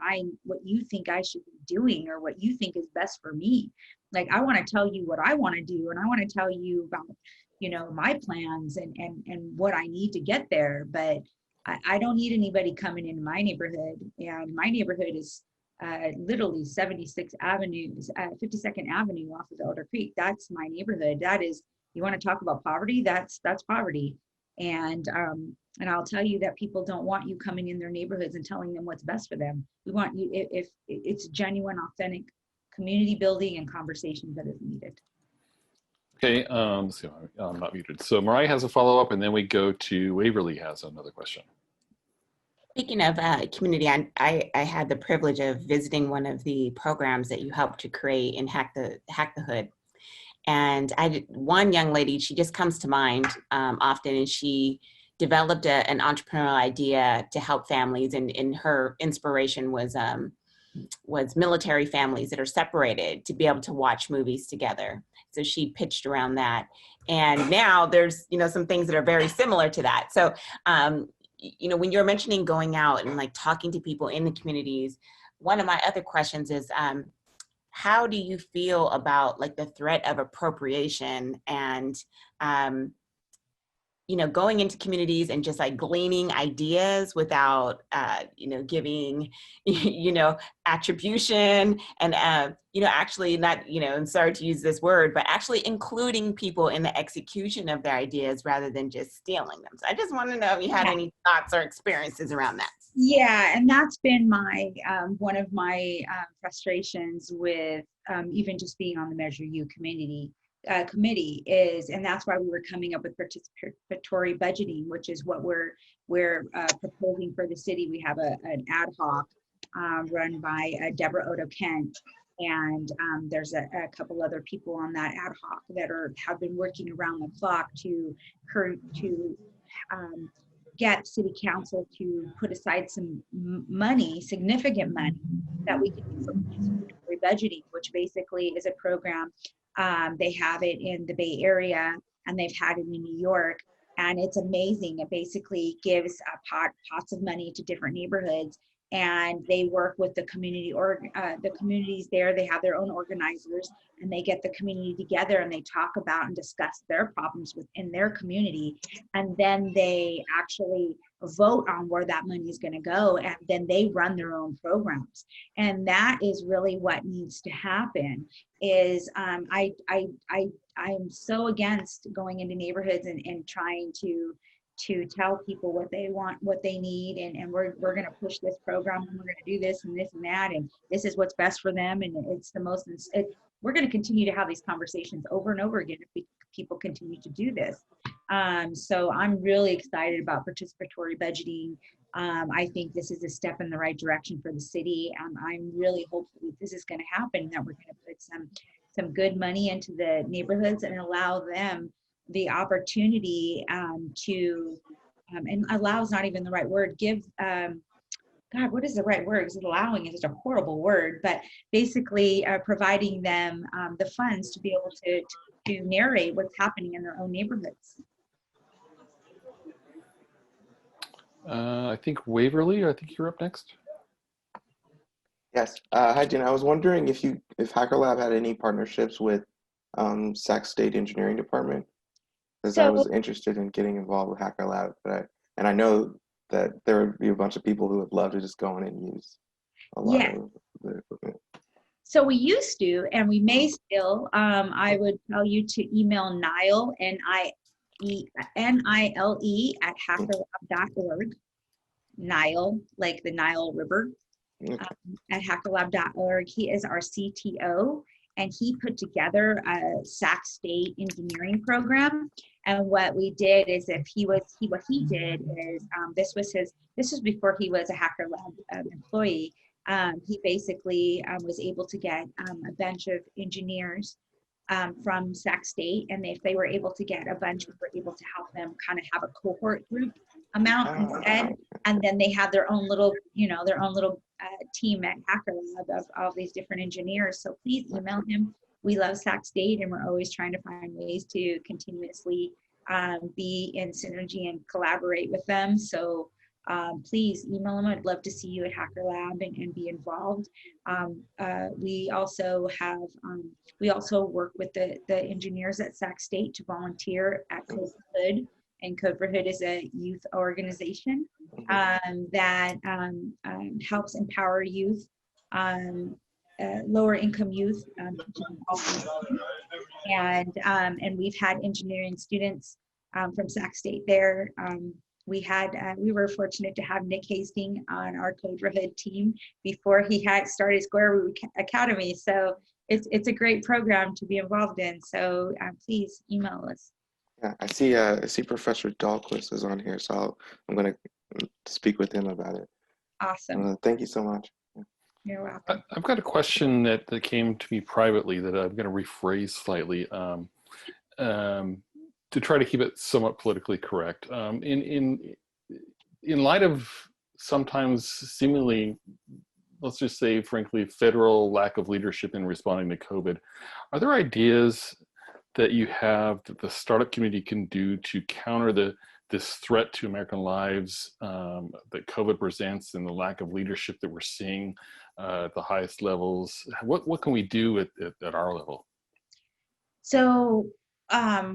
you think I should be doing or what you think is best for me. Like, I want to tell you what I want to do, and I want to tell you about, you know, my plans and what I need to get there. But I don't need anybody coming into my neighborhood. And my neighborhood is literally 76th Avenue, 52nd Avenue off of Elder Creek. That's my neighborhood. That is, you want to talk about poverty? That's poverty. And I'll tell you that people don't want you coming in their neighborhoods and telling them what's best for them. We want you, if it's genuine, authentic community building and conversations that is needed. Okay, let's see, I'm not muted. So Mariah has a follow-up, and then we go to Waverly has another question. Speaking of community, I had the privilege of visiting one of the programs that you helped to create in Hack the Hood. And one young lady, she just comes to mind often, and she developed an entrepreneurial idea to help families, and her inspiration was military families that are separated to be able to watch movies together. So she pitched around that, and now there's, you know, some things that are very similar to that. So you know, when you're mentioning going out and like talking to people in the communities, one of my other questions is, how do you feel about like the threat of appropriation and, you know, going into communities and just like gleaning ideas without, you know, giving, you know, attribution and, you know, actually not, you know, and sorry to use this word, but actually including people in the execution of their ideas rather than just stealing them. So I just want to know if you had any thoughts or experiences around that. Yeah, and that's been my one of my frustrations with even just being on the Measure U committee is, and that's why we were coming up with participatory budgeting, which is what we're proposing for the city. We have an ad hoc run by Deborah Odo Kent, and there's a couple other people on that ad hoc that have been working around the clock to get city council to put aside some money, significant money, that we can use for participatory budgeting, which basically is a program. They have it in the Bay Area, and they've had it in New York, and it's amazing. It basically gives pots of money to different neighborhoods, and they work with the community the communities there. They have their own organizers, and they get the community together, and they talk about and discuss their problems within their community, and then they actually vote on where that money is going to go, and then they run their own programs. And that is really what needs to happen. Is I am so against going into neighborhoods and trying to tell people what they want, what they need, and we're going to push this program, and we're going to do this and this and that, and this is what's best for them, and it's the most. We're going to continue to have these conversations over and over again if people continue to do this. So I'm really excited about participatory budgeting. I think this is a step in the right direction for the city. I'm really hopeful that this is going to happen, that we're going to put some good money into the neighborhoods and allow them the opportunity to and allow is not even the right word, give, God, what is the right word? Because allowing is such a horrible word, but basically providing them the funds to be able to narrate what's happening in their own neighborhoods. I think Waverly, I think you're up next. Yes. Hi, Gina. I was wondering if HackerLab had any partnerships with Sac State Engineering Department, because I was interested in getting involved with HackerLab, and I know that there would be a bunch of people who would love to just go in and use a lot of the equipment. So we used to, and we may still. I would tell you to email Nile, Nile at hackerlab.org. Nile, like the Nile River, at hackerlab.org. He is our CTO, and he put together a Sac State engineering program. And what we did is, what he did is, this was before he was a HackerLab employee. He basically was able to get a bunch of engineers from Sac State, and if they were able to get a bunch, we were able to help them kind of have a cohort group amount instead, and then they had their own little, team at HackerLab of all these different engineers. So please email him. We love Sac State, and we're always trying to find ways to continuously be in synergy and collaborate with them. So please email them. I'd love to see you at HackerLab and be involved. We also work with the engineers at Sac State to volunteer at Code for Hood, and Code for Hood is a youth organization that helps empower youth, lower income youth, and we've had engineering students from Sac State there. We were fortunate to have Nick Hastings on our Code for Hood team before he had started Square Root Academy. So it's a great program to be involved in. So please email us. Yeah, I see Professor Dahlquist is on here, so I'm going to speak with him about it. Awesome. Thank you so much. You're welcome. I've got a question that came to me privately that I'm going to rephrase slightly to try to keep it somewhat politically correct. In light of sometimes seemingly, let's just say, frankly, federal lack of leadership in responding to COVID, are there ideas that you have that the startup community can do to counter this threat to American lives that COVID presents and the lack of leadership that we're seeing at the highest levels? What can we do at our level? So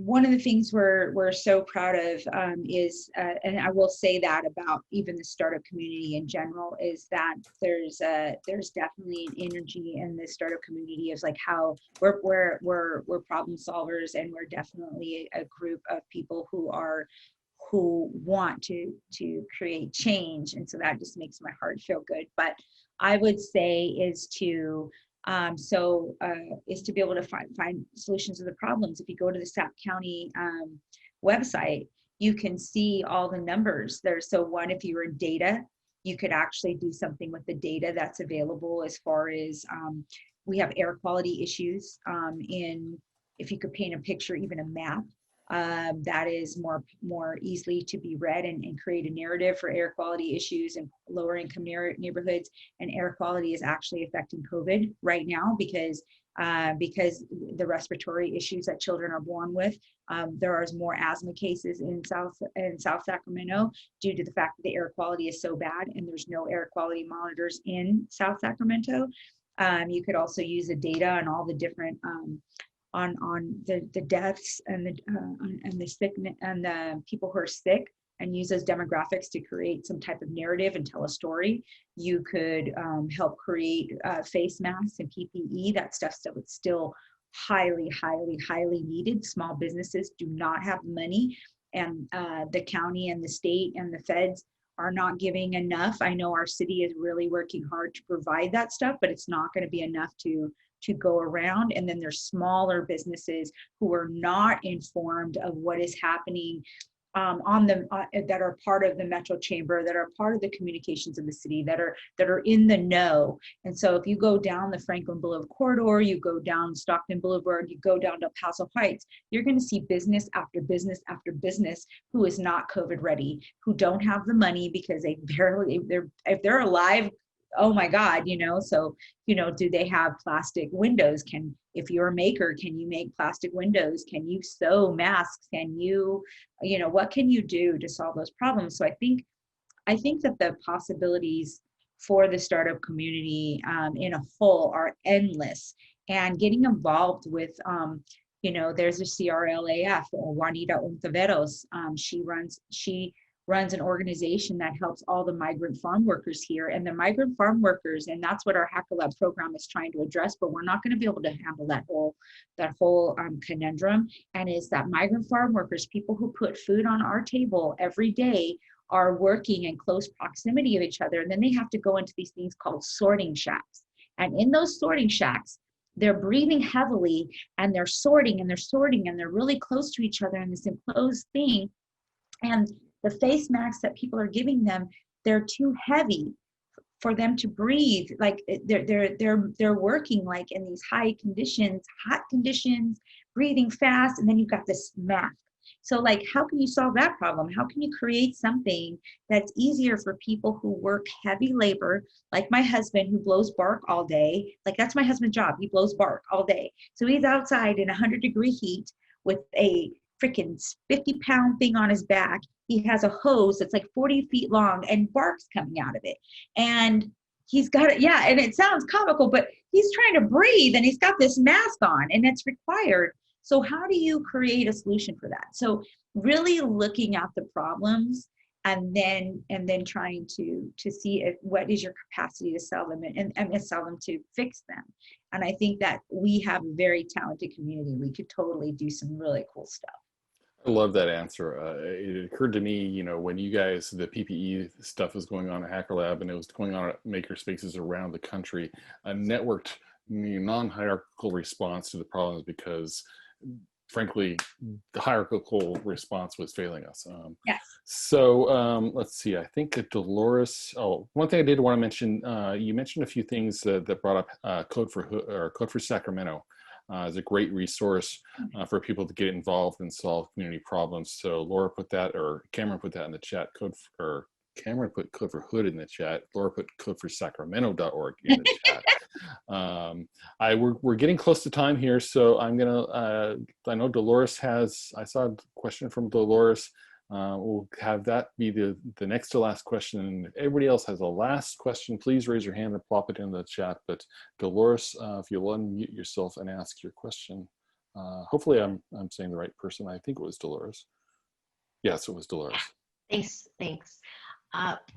one of the things we're so proud of is, and I will say that about even the startup community in general, is that there's definitely an energy in the startup community of like how we're problem solvers, and we're definitely a group of people who want to create change, and so that just makes my heart feel good. But I would say is to be able to find solutions to the problems. If you go to the Sac County website, you can see all the numbers there. So one, if you were in data, you could actually do something with the data that's available as far as we have air quality issues if you could paint a picture, even a map, that is more easily to be read and create a narrative for air quality issues in lower income neighborhoods. And air quality is actually affecting COVID right now because the respiratory issues that children are born with. There are more asthma cases in South Sacramento due to the fact that the air quality is so bad, and there's no air quality monitors in South Sacramento. You could also use the data on all the different on the deaths and the sickness and the people who are sick, and use those demographics to create some type of narrative and tell a story. You could help create face masks and PPE. That stuff is still highly needed. Small businesses do not have money, and the county and the state and the feds are not giving enough. I know our city is really working hard to provide that stuff, but it's not going to be enough to go around. And then there's smaller businesses who are not informed of what is happening that are part of the Metro Chamber, that are part of the communications of the city, that are in the know. And so if you go down the Franklin Boulevard corridor, you go down Stockton Boulevard, you go down to El Paso Heights, you're going to see business after business after business who is not COVID ready, who don't have the money because if they're alive, oh my God, so, do they have plastic windows? If you're a maker, can you make plastic windows? Can you sew masks? Can you, what can you do to solve those problems? So I think that the possibilities for the startup community in a whole are endless, and getting involved with, there's a CRLAF, Juanita Ontiveros. She runs an organization that helps all the migrant farm workers here, and the migrant farm workers, and that's what our HackerLab program is trying to address, but we're not going to be able to handle that whole conundrum. And is that migrant farm workers, people who put food on our table every day, are working in close proximity of each other, and then they have to go into these things called sorting shacks. And in those sorting shacks, they're breathing heavily, and they're sorting, and they're really close to each other in this enclosed thing. And the face masks that people are giving them, they're too heavy for them to breathe. Like they're working like in these hot conditions, breathing fast, and then you've got this mask. So like, how can you solve that problem? How can you create something that's easier for people who work heavy labor, like my husband who blows bark all day? Like, that's my husband's job. He blows bark all day. So he's outside in 100-degree heat with a freaking 50-pound thing on his back. He has a hose that's like 40 feet long and bark's coming out of it. And he's got it. Yeah. And it sounds comical, but he's trying to breathe and he's got this mask on, and it's required. So how do you create a solution for that? So really looking at the problems and then trying to see what is your capacity to sell them and sell them to fix them. And I think that we have a very talented community. We could totally do some really cool stuff. I love that answer. It occurred to me, when you guys, the PPE stuff was going on at HackerLab and it was going on at Makerspaces around the country, a networked, non-hierarchical response to the problems, because frankly, the hierarchical response was failing us. Yes. So let's see, I think that Dolores, one thing I did want to mention, you mentioned a few things that brought up Code for Sacramento. Is a great resource for people to get involved and solve community problems. So Laura put that, or Cameron put that in the chat. Cameron put Code for Hood in the chat. Laura put codeforsacramento.org in the chat. We're getting close to time here, so I'm gonna. I know Dolores has. I saw a question from Dolores. We'll have that be the next to last question. And if everybody else has a last question, please raise your hand and plop it in the chat. But Dolores, if you'll unmute yourself and ask your question. Hopefully I'm saying the right person. I think it was Dolores. Yes, it was Dolores. Thanks.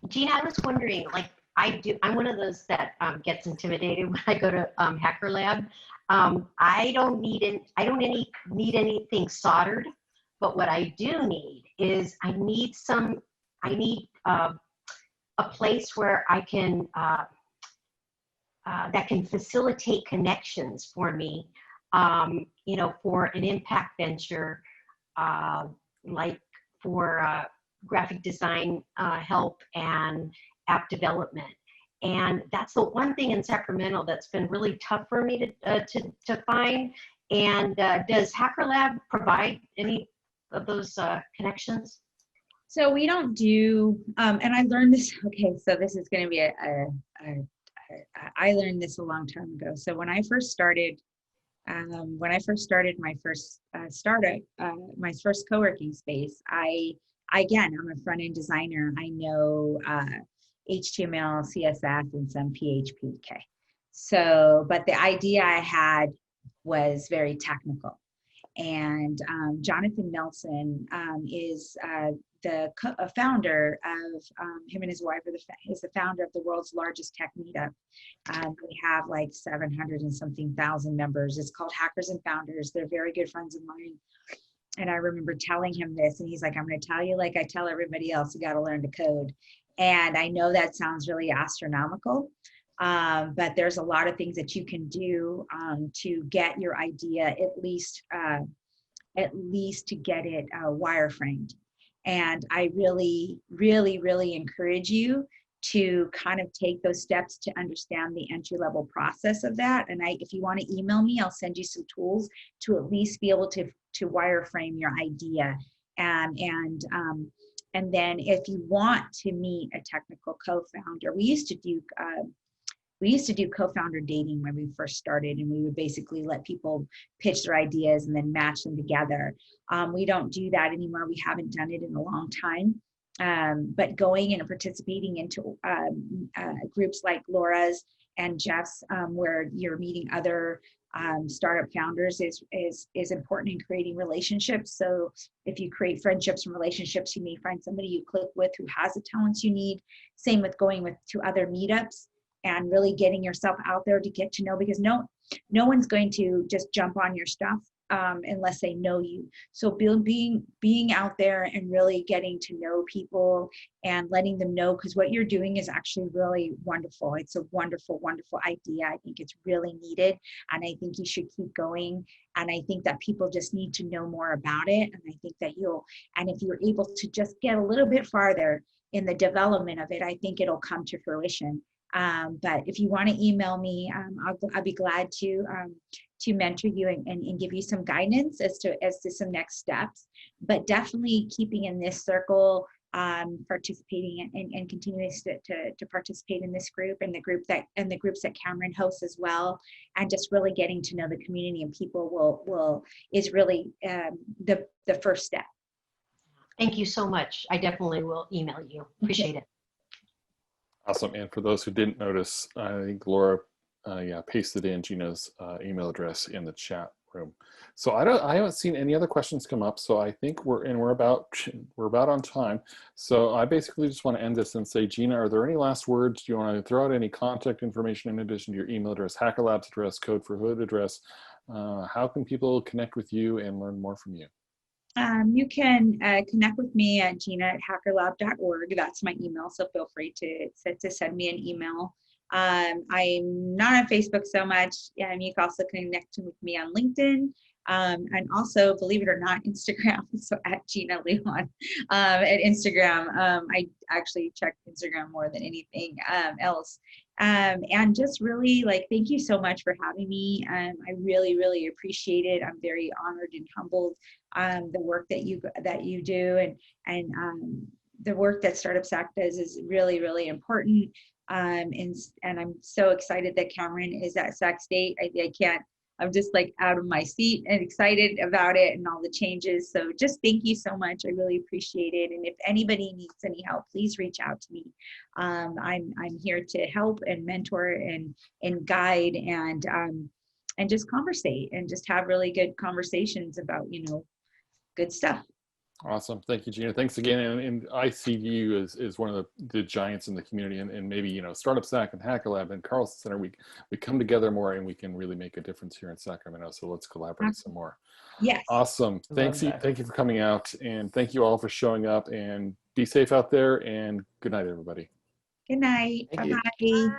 Gina, I was wondering, like I'm one of those that gets intimidated when I go to HackerLab. I don't need anything soldered. But what I do need is I need a place where I can that can facilitate connections for me, for an impact venture, like for graphic design help and app development. And that's the one thing in Sacramento that's been really tough for me to find. And does HackerLab provide any of those connections? So we don't do, and I learned this, okay, so this is going to be I learned this a long time ago. So when I first started my first startup, my first co-working space, I'm a front-end designer. I know HTML, CSS, and some PHP. Okay. So, but the idea I had was very technical. And Jonathan Nelson is the founder of, him and his wife is the founder of the world's largest tech meetup. We have like 700 and something thousand members. It's called Hackers and Founders. They're very good friends of mine. And I remember telling him this, and he's like, I'm going to tell you like I tell everybody else, you got to learn to code. And I know that sounds really astronomical, but there's a lot of things that you can do to get your idea at least to get it wireframed. And I really, really, really encourage you to kind of take those steps to understand the entry-level process of that. And if you want to email me, I'll send you some tools to at least be able to wireframe your idea. And then if you want to meet a technical co-founder, we used to do co-founder dating when we first started, and we would basically let people pitch their ideas and then match them together. We don't do that anymore. We haven't done it in a long time. But going and participating into groups like Laura's and Jeff's, where you're meeting other startup founders is important in creating relationships. So if you create friendships and relationships, you may find somebody you click with who has the talents you need. Same with going to other meetups and really getting yourself out there to get to know, because no one's going to just jump on your stuff unless they know you. So being out there and really getting to know people and letting them know, because what you're doing is actually really wonderful. It's a wonderful, wonderful idea. I think it's really needed, and I think you should keep going. And I think that people just need to know more about it. And I think that and if you're able to just get a little bit farther in the development of it, I think it'll come to fruition. But if you want to email me, I'll be glad to mentor you and give you some guidance as to some next steps. But definitely keeping in this circle, participating and continuing to participate in this group and the groups that Cameron hosts as well, and just really getting to know the community and people is really the first step. Thank you so much. I definitely will email you. Appreciate it. Awesome. And for those who didn't notice, I think Laura pasted in Gina's email address in the chat room. So I haven't seen any other questions come up. So I think we're about on time. So I basically just want to end this and say, Gina, are there any last words? Do you want to throw out any contact information in addition to your email address, HackerLab's address, Code for Hood address? How can people connect with you and learn more from you? You can connect with me at gina@hackerlab.org. That's my email, so feel free to send me an email. I'm not on Facebook so much. You can also connect with me on LinkedIn. And also, believe it or not, Instagram. So at Gina Lujan at Instagram. I actually check Instagram more than anything else. And just really thank you so much for having me. I really, really appreciate it. I'm very honored and humbled the work that you do, and the work that StartupSac does is really, really important. And I'm so excited that Cameron is at Sac State. I'm just out of my seat and excited about it and all the changes. So just thank you so much. I really appreciate it. And if anybody needs any help, please reach out to me. I'm here to help and mentor and guide and just conversate and just have really good conversations about, good stuff. Awesome. Thank you, Gina. Thanks again. And I see you as one of the giants in the community, and maybe, StartupSac and HackerLab and Carlsen Center, we come together more and we can really make a difference here in Sacramento. So let's collaborate some more. Yes. Awesome. Thank you for coming out, and thank you all for showing up, and be safe out there, and good night, everybody. Good night. Bye-bye.